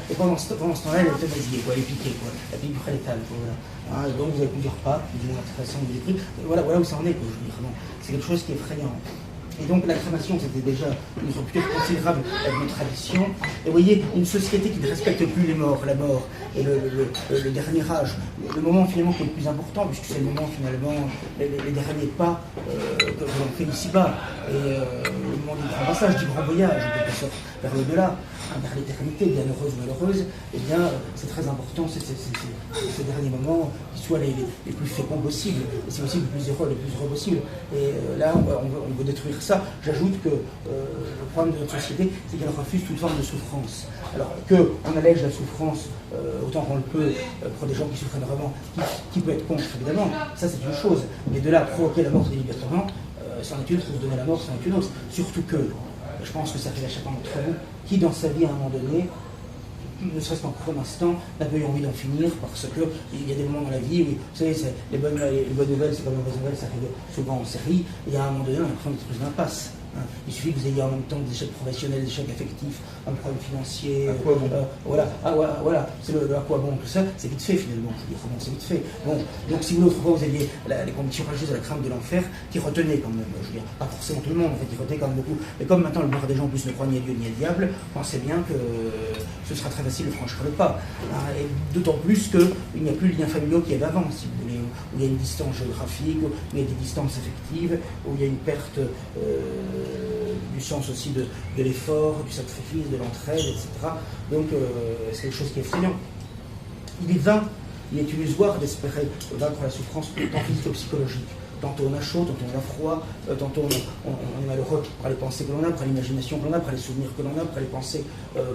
Et pendant ce temps-là, elle est euthanasiée, elle est piquée, elle pique du prélétal. Voilà. Et donc vous avez plusieurs packs, plus ou moins intéressants, des prix. Voilà où ça en est, je veux dire. C'est quelque chose qui est effrayant. Et donc la crémation, c'était déjà une rupture considérable avec nos traditions. Et vous voyez, une société qui ne respecte plus les morts, la mort et le dernier âge, le moment finalement qui est le plus important, puisque c'est le moment finalement, les derniers pas que l'on fait ici-bas, et le moment du grand passage, du grand voyage, en quelque sorte, vers l'au-delà, vers l'éternité, bien heureuse ou malheureuse, et bien c'est très important, ces derniers moments qui soient les plus féconds possibles, et si possible les plus heureux possibles. Et là, on veut détruire ça. J'ajoute que le problème de notre société, c'est qu'elle refuse toute forme de souffrance. Alors qu'on allège la souffrance autant qu'on le peut pour des gens qui souffrent vraiment, qui peut être contre, évidemment, ça c'est une chose. Mais de là à provoquer la mort délibérément, c'en est une autre, se donner la mort, c'en est une autre. Surtout que, je pense que ça arrive à chacun d'entre vous, qui dans sa vie à un moment donné, ne serait-ce qu'en court instant, n'a pas eu envie d'en finir parce qu'il y a des moments dans la vie où, vous savez, les bonnes nouvelles, c'est comme les mauvaises nouvelles, ça arrive souvent en série, et à un moment donné, on a l'impression d'être plus d'impasse. Il suffit que vous ayez en même temps des échecs professionnels, des échecs affectifs, un problème financier. À quoi bon voilà. C'est le à quoi bon, tout ça, c'est vite fait finalement. Je veux dire, c'est vite fait. Bon, donc si vous autrefois vous aviez les conditions religieuses de la crainte de l'enfer, qui retenaient quand même, je veux dire, pas forcément tout le monde, en fait, qui retenaient quand même beaucoup. Mais comme maintenant le plupart des gens en plus ne croient ni à Dieu ni à diable, pensez bien que ce sera très facile de franchir le pas. Et d'autant plus qu'il n'y a plus le lien familial qu'il y avait avant, si vous voulez, où il y a une distance géographique, où il y a des distances affectives, où il y a une perte du sens aussi de l'effort, du sacrifice, de l'entraide, etc. Donc c'est quelque chose qui est effrayant. Il est illusoire d'espérer vaincre la souffrance tant physique que psychologique. Tantôt on a chaud, tantôt on a froid, tantôt on est malheureux par les pensées que l'on a, par l'imagination que l'on a, par les souvenirs que l'on a, par les pensées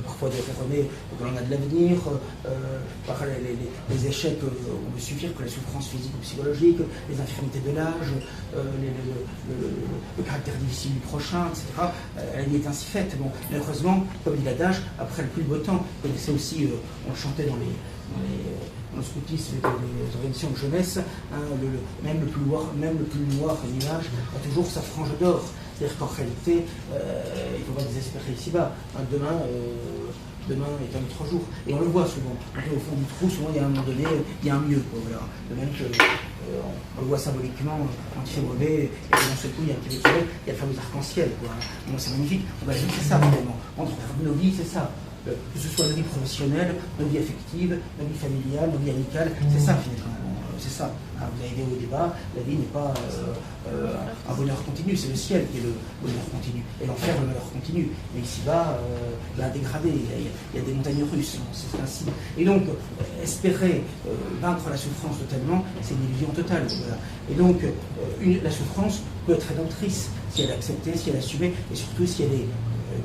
parfois erronées que l'on a de l'avenir, par les échecs qu'on veut subir, que la souffrance physique ou psychologique, les infirmités de l'âge, le caractère difficile du prochain, etc. La vie est ainsi faite. Bon, malheureusement, comme dit l'adage, après le plus beau temps, c'est aussi, on le chantait dans le scoutisme et dans les organisations de jeunesse, même le plus noir nuage a toujours sa frange d'or. C'est-à-dire qu'en réalité, il ne faut pas désespérer ici-bas. Demain est un autre jour. Et on le voit souvent. Au fond du trou, souvent, il y a un moment donné, il y a un mieux. Voilà. De même que, on le voit symboliquement, quand il fait mauvais, et d'un seul coup, il y a un petit peu de soleil, il y a le fameux arc-en-ciel. C'est magnifique. C'est ça, finalement. Entre nos vies, c'est ça. Que ce soit nos vies professionnelles, nos vies affectives, nos vies familiales, nos vies amicales, c'est ça finalement, c'est ça. Vous avez des hauts et des bas, la vie n'est pas un bonheur continu, c'est le ciel qui est le bonheur continu, et l'enfer le malheur continu. Mais ici-bas, il y a un dégradé, il y a des montagnes russes, c'est ainsi. Et donc, espérer vaincre la souffrance totalement, c'est une illusion totale. Voilà. Et donc, la souffrance peut être rédemptrice si elle est acceptée, si elle est assumée, et surtout si elle est,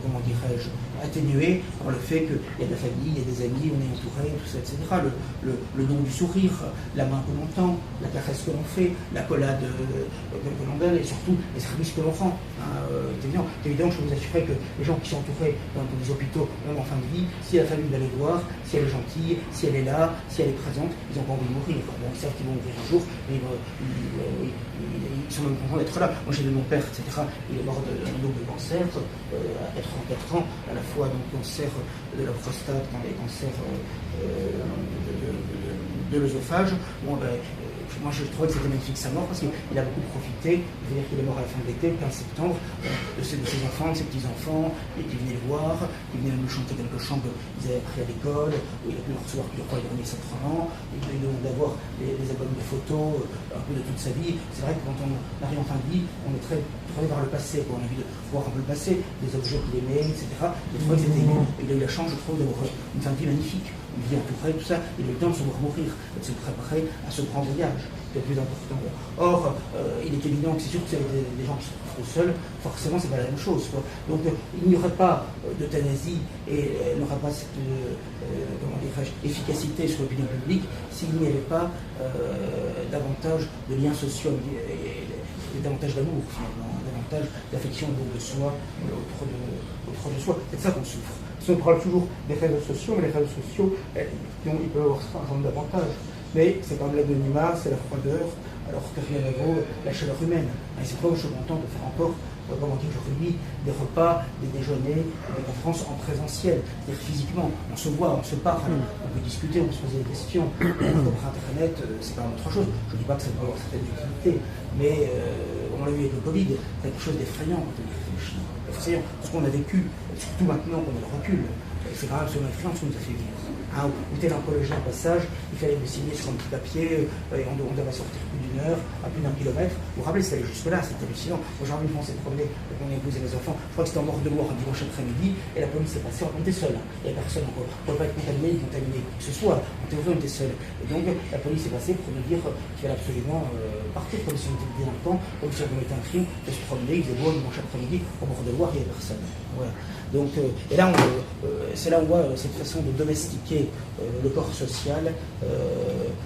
comment dirais-je, atténué par le fait qu'il y a de la famille, il y a des amis, on est entouré, tout ça, etc. Le don du sourire, la main que l'on tend, la caresse que l'on fait, l'accolade que l'on donne, et surtout les services que l'on rend. C'est évident, je peux vous assurer que les gens qui sont entourés dans des hôpitaux, même en fin de vie, si la famille va les voir, si elle est gentille, si elle est là, si elle est présente, ils n'ont pas envie de mourir. Bon, ils savent qu'ils vont mourir un jour, mais ils sont même contents d'être là. Moi j'ai vu mon père, etc. Il est mort d'un double cancer à 84 ans, à la fois donc cancer de la prostate, les cancers de l'œsophage. Bon, moi je trouvais que c'était magnifique sa mort parce qu'il a beaucoup profité. C'est-à-dire qu'il est mort à la fin de l'été, le 15 septembre, de ses enfants, de ses petits-enfants, et qui venaient le voir, qui venaient nous chanter quelques chants qu'ils avaient appris à l'école, où il a pu recevoir plusieurs fois les derniers sacrements, il a eu d'avoir des albums de photos, un peu de toute sa vie. C'est vrai que quand on arrive en fin de vie, on est très tourné vers le passé, on a envie de voir un peu le passé, des objets qu'il aimait, etc. Des fois, il a eu la chance, je trouve, d'avoir une fin de vie magnifique, une vie entourée, tout ça. Il a eu le temps de se voir mourir, et de se préparer à ce grand voyage. le plus important. Or, il est évident que c'est sûr que c'est des gens qui se retrouvent seuls, forcément c'est pas la même chose, quoi. Donc il n'y aurait pas d'euthanasie et elle n'aura pas cette efficacité sur l'opinion publique s'il n'y avait pas davantage de liens sociaux et davantage d'amour, finalement, davantage d'affection de soi autre de soi. C'est de ça qu'on souffre. Parce qu'on parle toujours des réseaux sociaux, mais les réseaux sociaux, ils peuvent avoir un certain nombre d'avantages. Mais c'est quand même l'anonymat, c'est la froideur, alors que rien ne vaut la chaleur humaine. Et c'est pourquoi je suis content de faire encore, comme on dit aujourd'hui, des repas, des déjeuners, des conférences en présentiel. C'est-à-dire physiquement, on se voit, on se parle, on peut discuter, on peut se poser des questions. Par Internet, c'est quand même autre chose. Je ne dis pas que ça peut avoir certaines utilités, mais on l'a vu avec le Covid, c'est quelque chose d'effrayant quand on y réfléchit. Effrayant, parce qu'on a vécu, surtout maintenant qu'on a le recul, c'est quand même absolument effrayant ce qu'on nous a fait vivre. Hein, où tel oncologie en passage, il fallait me signer sur un petit papier, et on devait sortir plus d'une heure, à plus d'un kilomètre. Vous vous rappelez, c'était jusque-là, c'était hallucinant. Moi, j'ai envie de penser promener avec mon épouse et mes enfants. Je crois que c'était en mort de mort un dimanche après-midi, et la police est passée, on était seul. Il n'y avait personne encore. On ne pouvait pas être contaminé, ni contaminé. Que ce soit, en théorie, on était seul. Et donc, la police est passée pour nous dire qu'il fallait absolument partir, comme si on était délinquant, comme si on commettait un crime, de se promener, il faisait beau dimanche après-midi, au bord de Loire, il n'y avait personne. Voilà. Donc, et là, c'est là où on voit cette façon de domestiquer le corps social,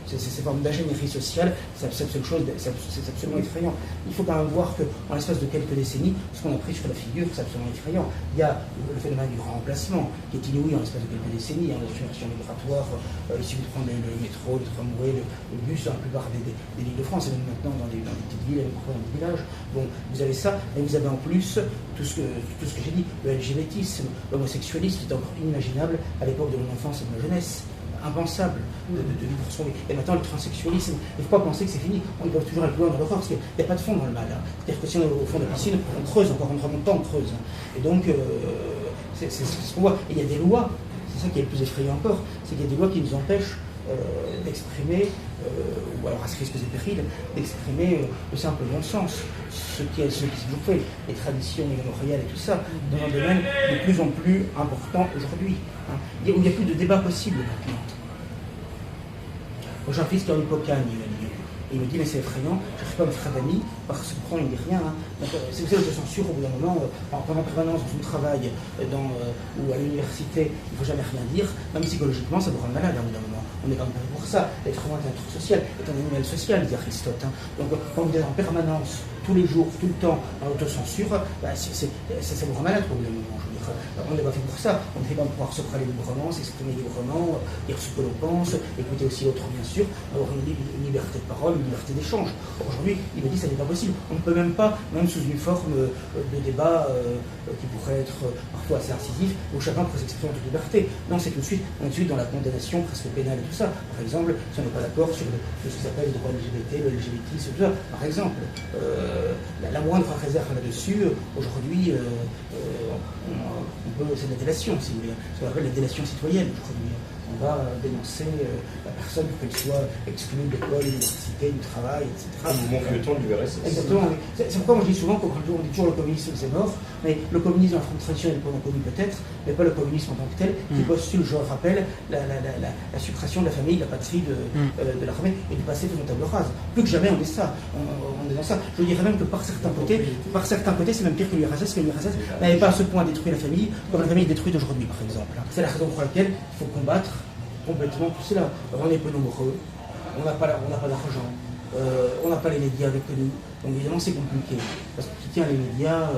ces formes d'ingénierie sociale, c'est absolument effrayant. Il faut quand même voir qu'en l'espace de quelques décennies, ce qu'on a pris sur la figure, c'est absolument effrayant. Il y a le phénomène du grand remplacement, qui est inouï en l'espace de quelques décennies, la submersion migratoire, il suffit de prendre le métro, le tramway, le bus dans la plupart des villes de France, et même maintenant dans les petites villes, et parfois dans les villages. Bon, vous avez ça, mais vous avez en plus tout ce que j'ai dit, le LGBTisme, l'homosexualisme, qui est encore inimaginable à l'époque de mon enfance et de ma jeunesse. Impensable de vivre son vie. Et maintenant, le transsexualisme, il ne faut pas penser que c'est fini. On peut toujours aller plus loin dans l'horreur, parce qu'il n'y a pas de fond dans le mal. Hein. C'est-à-dire que si on est au fond de la piscine, on creuse encore, on ne remonte pas, on creuse. Hein. Et donc, c'est ce qu'on voit. Et il y a des lois, c'est ça qui est le plus effrayant encore, c'est qu'il y a des lois qui nous empêchent d'exprimer, ou alors à ce risque et péril, d'exprimer le simple bon sens, ce qui s'est toujours fait, les traditions mémoriales et tout ça, dans un domaine de plus en plus important aujourd'hui, hein, où il n'y a plus de débat possible maintenant. Moi, j'ai un fils qui est en Hippocagne, il me dit, mais c'est effrayant, je n'arrive pas à me faire d'amis, parce que il ne dit rien. Hein. C'est vous savez, l'autocensure, au bout d'un moment, pendant permanence dans son travail, ou à l'université, il ne faut jamais rien dire, même psychologiquement, ça vous rend malade, hein, au bout d'un moment. On est quand même pour ça. L'être humain est un truc social, est un animal social, dit Aristote. Hein. Donc, quand vous êtes en permanence, tous les jours, tout le temps, en autocensure, bah, ça vous rend malade, au bout d'un moment. Je veux dire, on n'est pas fait pour ça. On est fait pour pouvoir se parler librement, s'exprimer librement, dire ce que l'on pense, écouter aussi l'autre, bien sûr, avoir une liberté de parole, une liberté d'échange. Aujourd'hui, il me dit que ça n'est pas possible. On ne peut même pas, même sous une forme de débat qui pourrait être parfois assez incisif, où chacun pourrait s'exprimer en toute liberté. Non, c'est tout de suite, on est tout de suite dans la condamnation presque pénale et tout ça. Par exemple, si on n'est pas d'accord sur ce qui s'appelle le droit LGBT, le LGBTisme, tout ça, par exemple, la moindre réserve là-dessus, aujourd'hui, c'est la délation, si vous voulez, ce qu'on appelle la délation citoyenne aujourd'hui. On va dénoncer la personne pour qu'elle soit exclue de l'école, de l'université, du travail, etc. Mon feuilleton de l'URSS. Exactement. C'est pourquoi moi je dis souvent qu'on dit toujours le communisme c'est mort, mais le communisme en France traditionnelle est pas connu peut-être, mais pas le communisme en tant que tel, qui postule, je le rappelle, la suppression de la famille, de la patrie, de l'armée et du passé de nos tables rases. Plus que jamais on est ça. On est dans ça. Je dirais même que par certains côtés, c'est même pire que l'URSS, que l'URSS n'avait pas à ce point détruit la famille comme la famille est détruite aujourd'hui, par exemple. C'est la raison pour laquelle il faut combattre complètement tout cela. On est peu nombreux, on n'a pas d'argent, on n'a pas les médias avec nous, donc évidemment c'est compliqué. Parce que qui tient les médias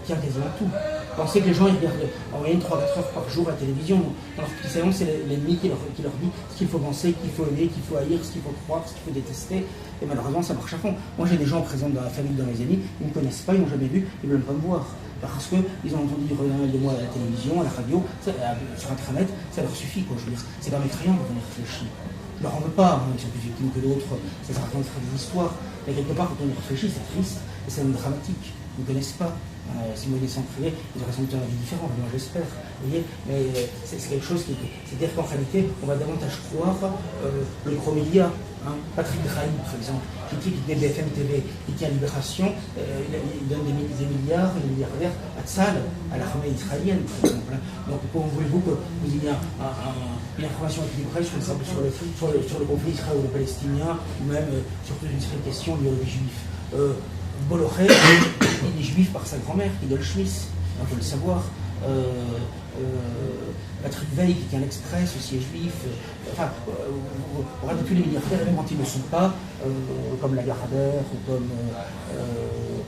tient quasiment tout. Pensez que les gens ils regardent en moyenne 3-4 heures par jour à la télévision. Alors que c'est l'ennemi qui leur dit ce qu'il faut penser, qu'il faut aimer, qu'il faut haïr, ce qu'il faut croire, ce qu'il faut détester. Et malheureusement ça marche à fond. Moi j'ai des gens présents dans la famille, dans mes amis, ils ne me connaissent pas, ils n'ont jamais vu, ils ne veulent même pas me voir. Parce qu'ils ont entendu de moi à la télévision, à la radio, sur Internet, ça leur suffit, quoi. Je veux dire, c'est pas effrayant quand on y réfléchit. Je leur en veux pas, hein, ils sont plus victimes que d'autres, ça raconte des histoires. Mais quelque part, quand on y réfléchit, c'est triste et c'est même dramatique. Ils ne connaissent pas. Si moi, sans prier, ils auraient sans doute un avis différent, moi j'espère. Vous voyez, mais c'est quelque chose qui. C'est-à-dire qu'en réalité, on va davantage croire le gros média, Patrick Drahi, par exemple, qui dit BFM TV, qui tient Libération, il donne des milliards, des milliardaires à Tzal, à l'armée israélienne, par exemple. Donc, comment voulez-vous que vous ayez une information équilibrée sur le conflit israélo-palestinien, ou même sur toute une série de questions liées aux juifs? Bolloré, il est juif par sa grand-mère, Idole Schmiss, il faut le savoir. Patrick Veil, qui tient l'Express, aussi est juif. Regardez tous les milliardaires, même quand ils ne le sont pas, comme Lagardère, ou comme,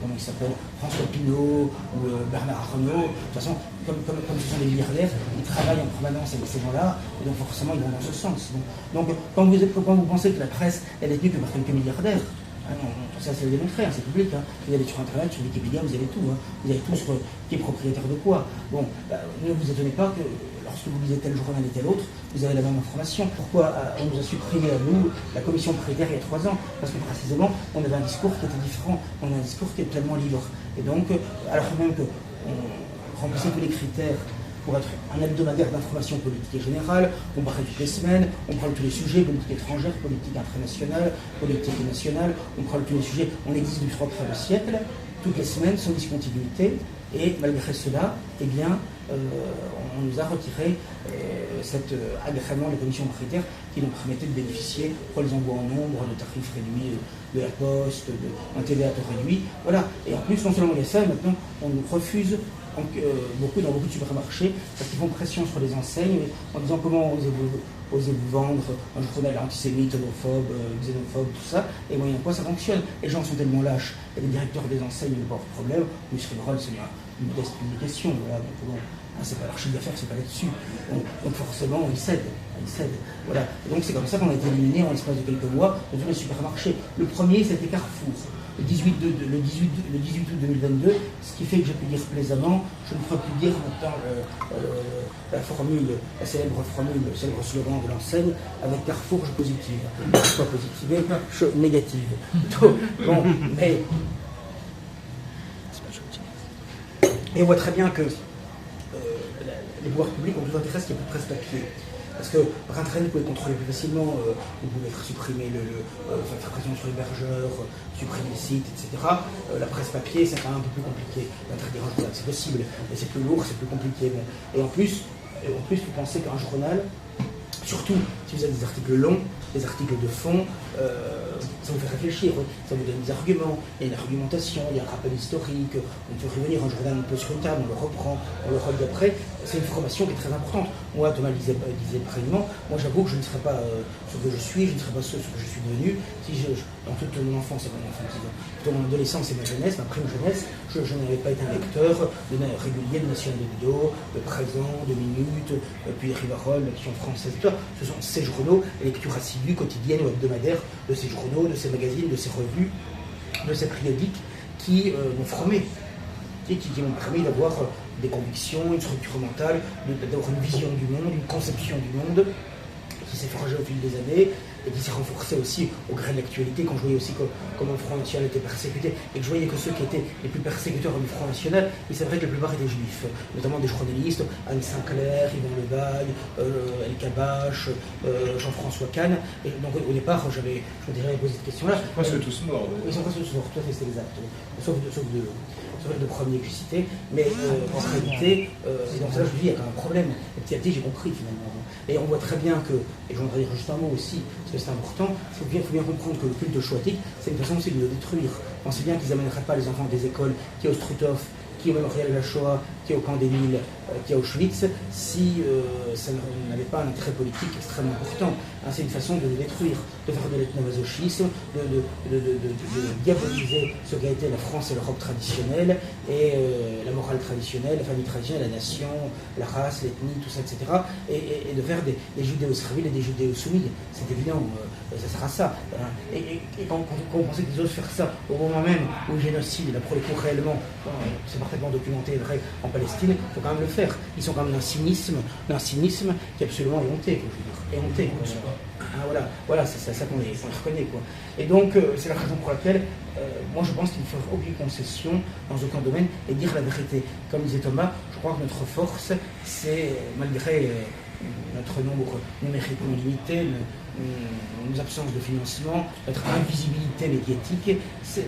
comment il s'appelle, François Pinault, ou Bernard Arnault. De toute façon, comme ce sont des milliardaires, ils travaillent en permanence avec ces gens-là, et donc forcément ils vont dans ce sens. Donc quand vous pensez que la presse est détenue que par quelques milliardaires, non, ça c'est démontré, c'est public. Vous allez sur Internet, sur Wikipédia, vous avez tout. Vous avez tout sur qui est propriétaire de quoi. Bon, ne vous étonnez pas que lorsque vous lisez tel journal et tel autre, vous avez la même information. Pourquoi on nous a supprimé à nous la commission propriétaire il y a 3 ans? Parce que précisément, on avait un discours qui était différent. On a un discours qui est tellement libre. Et donc, alors même qu'on remplissait tous les critères pour être un hebdomadaire d'information politique et générale, on parle toutes les semaines, on parle tous les sujets, politique étrangère, politique internationale, politique nationale, on parle tous les sujets, on existe depuis 3 quarts de siècle, toutes les semaines sans discontinuité, et malgré cela, eh bien, on nous a retiré cet agrément des commissions propriétaires qui nous permettait de bénéficier, pour les envois en nombre, de tarifs réduits de la poste, d'un TVA à taux réduit, voilà. Et en plus, non seulement il y a ça, maintenant, on nous refuse dans beaucoup de supermarchés, parce qu'ils font pression sur les enseignes en disant comment osez-vous vendre un journal antisémite, homophobe, xénophobe, tout ça, et moyennant quoi ça fonctionne. Les gens sont tellement lâches, et les directeurs des enseignes n'ont pas de problème, mais c'est une modeste publication, voilà, donc bon, c'est pas leur chiffre d'affaires, c'est pas là-dessus. Donc forcément, ils cèdent. Voilà. Donc c'est comme ça qu'on a été éliminé en l'espace de quelques mois de tous les supermarchés. Le premier, c'était Carrefour. Le 18 août 2022, ce qui fait que j'ai pu dire plaisamment, je ne ferai plus dire maintenant la célèbre formule, le célèbre slogan de l'enseigne, avec Carrefour, je positive. Je ne suis pas positive, je négative. Bon, mais. Et on voit très bien que les pouvoirs publics ont tout intérêt à ce qu'il y ait plus de presse-papier. Parce que par Internet, vous pouvez contrôler plus facilement, vous pouvez supprimer faire pression sur l'hébergeur, supprimer le site, etc. La presse papier, c'est quand même un peu plus compliqué d'interdire un journal. C'est possible, mais c'est plus lourd, c'est plus compliqué. Et en plus, vous pensez qu'un journal, surtout si vous avez des articles longs, des articles de fond, ça vous fait réfléchir, ça vous donne des arguments, il y a une argumentation, il y a un rappel historique, on peut revenir un journal un peu sur une table, on le reprend, on le relit après, c'est une formation qui est très importante. Moi, Thomas disait précisément, moi j'avoue que je ne serais pas ce que je suis, je ne serais pas ce que je suis devenu, si dans toute mon enfance, toute mon adolescence et ma jeunesse, ma prime jeunesse, je n'avais pas été un lecteur régulier de National de Ludo, de Présent, de Minutes, puis Rivarol, l'Action française, tout ça. Ce sont ces journaux, les lectures assidues, quotidiennes ou hebdomadaires de ces journaux, de ces magazines, de ces revues, de ces périodiques qui m'ont formé, et qui m'ont permis d'avoir des convictions, une structure mentale, d'avoir une vision du monde, une conception du monde qui s'est forgée au fil des années et qui s'est renforcée aussi au gré de l'actualité, quand je voyais aussi comment le Front National était persécuté, et que je voyais que ceux qui étaient les plus persécuteurs du Front National, il s'avérait que la plupart étaient juifs, notamment des journalistes, Anne Sinclair, Yvon Levaille, El Kabash, Jean-François Kahn. Et donc au départ, je me dirais posé cette question-là. Ils sont presque tous morts. Ils sont presque tous morts, tout à fait, c'est exact. Sauf les deux premiers que j'ai cités, mais en réalité, et dans cela je dis, il y a quand même un problème. Et petit à petit, j'ai compris finalement. Et on voit très bien que, et je voudrais dire juste un mot aussi, parce que c'est important, il faut bien comprendre que le culte choatique, c'est une façon aussi de le détruire. Pensez bien qu'ils n'amèneraient pas les enfants des écoles qui est au Struthof, qui est au mémorial de la Shoah, qui est au camp d'Émile, qui est à Auschwitz, si ça n'avait pas un intérêt politique extrêmement important. C'est une façon de le détruire, de faire de l'ethnomasochisme, de diaboliser ce qu'a été la France et l'Europe traditionnelle, et la morale traditionnelle, la famille traditionnelle, la nation, la race, l'ethnie, tout ça, etc. Et de faire des judéo-serviles et des judéo-soumis. C'est évident, ça sert à ça. Et quand on pensait qu'ils osent faire ça au moment même où le génocide, là, pour le coup réellement, c'est parfaitement documenté et vrai en Palestine, il faut quand même le faire. Ils sont quand même d'un cynisme qui est absolument éhonté, je veux dire. éhonté. Voilà, c'est ça qu'on les reconnaît, quoi. Et donc, c'est la raison pour laquelle, moi je pense qu'il ne faut aucune concession dans aucun domaine et dire la vérité. Comme disait Thomas, je crois que notre force, c'est, malgré notre nombre numérique non limité, nos absences de financement, notre invisibilité médiatique,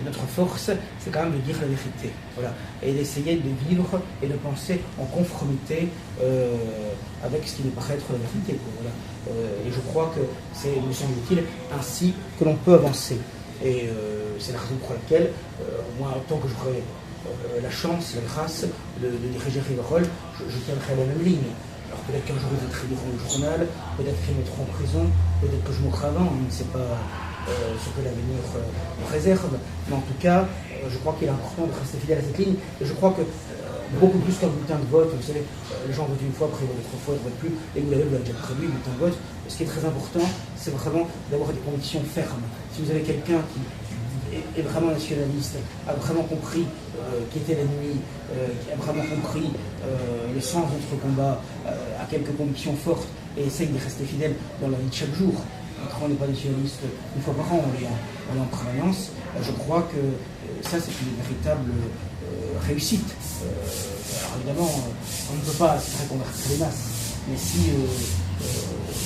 notre force, c'est quand même de dire la vérité. Voilà. Et d'essayer de vivre et de penser en conformité avec ce qui nous paraît être la vérité. Voilà. Et je crois que c'est, me semble-t-il, ainsi que l'on peut avancer. Et c'est la raison pour laquelle, moi, en tant que j'aurai la chance, la grâce de diriger Rivarol, je tiendrai la même ligne. Alors peut-être qu'un jour ils écriveront le journal, peut-être qu'ils me mettront en prison, peut-être que je mourrai avant, on ne sait pas ce que l'avenir me réserve. Mais en tout cas, je crois qu'il est important de rester fidèle à cette ligne. Et je crois que beaucoup plus qu'un bulletin de vote, vous savez, les gens votent une fois, après ils votent 3 fois, ils ne votent plus, et vous l'avez déjà prévu, le bulletin de vote. Ce qui est très important, c'est vraiment d'avoir des convictions fermes. Si vous avez quelqu'un qui est vraiment nationaliste, a vraiment compris qui était l'ennemi, qui a vraiment compris le sens de notre combat, a quelques convictions fortes et essaye de rester fidèle dans la vie de chaque jour. Quand on n'est pas nationaliste une fois par an, on est en permanence. Je crois que ça, c'est une véritable réussite. Alors évidemment, on ne peut pas se faire convertir les masses, mais si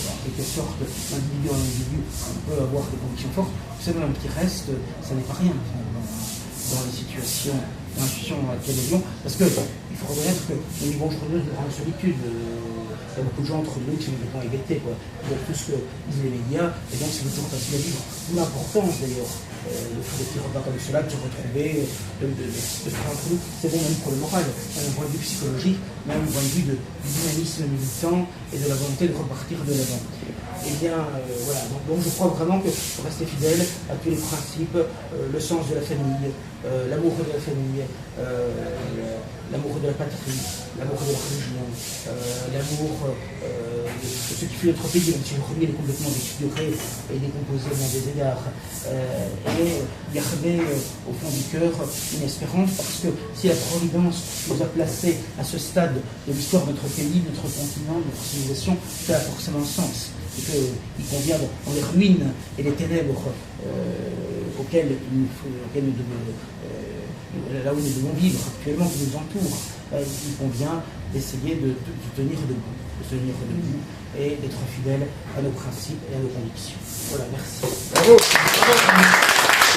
en quelque sorte, l'individu en individu, on peut avoir des convictions fortes, vous savez, un petit reste, ça n'est pas rien finalement, dans les situations dans laquelle nous vivons, parce qu'il faut reconnaître que nous vivons aujourd'hui une grande solitude. Il y a beaucoup de gens entre nous qui sont complètement hébétés, quoi, pour tout ce que disent les médias, et donc c'est toujours facile à vivre. D'où l'importance d'ailleurs de faire des petits repas comme cela, de se retrouver, de faire un truc. C'est bon même pour le moral, d'un point de vue psychologique, même d'un point de vue du dynamisme militant et de la volonté de repartir de l'avant. Eh bien, voilà, donc je crois vraiment qu'il faut rester fidèle à tous les principes, le sens de la famille, l'amour de la famille, l'amour de la patrie, l'amour de la religion, l'amour de ce qui fait notre pays, même si aujourd'hui il est complètement défiguré et décomposé dans des égards, et garder au fond du cœur une espérance, parce que si la Providence nous a placés à ce stade de l'histoire de notre pays, de notre continent, de notre civilisation, ça a forcément sens. Et qu'il convient dans les ruines et les ténèbres auxquelles nous devons, là où nous devons vivre actuellement, qui nous entourent, il convient d'essayer de tenir debout et d'être fidèle à nos principes et à nos convictions. Voilà, merci. Bravo.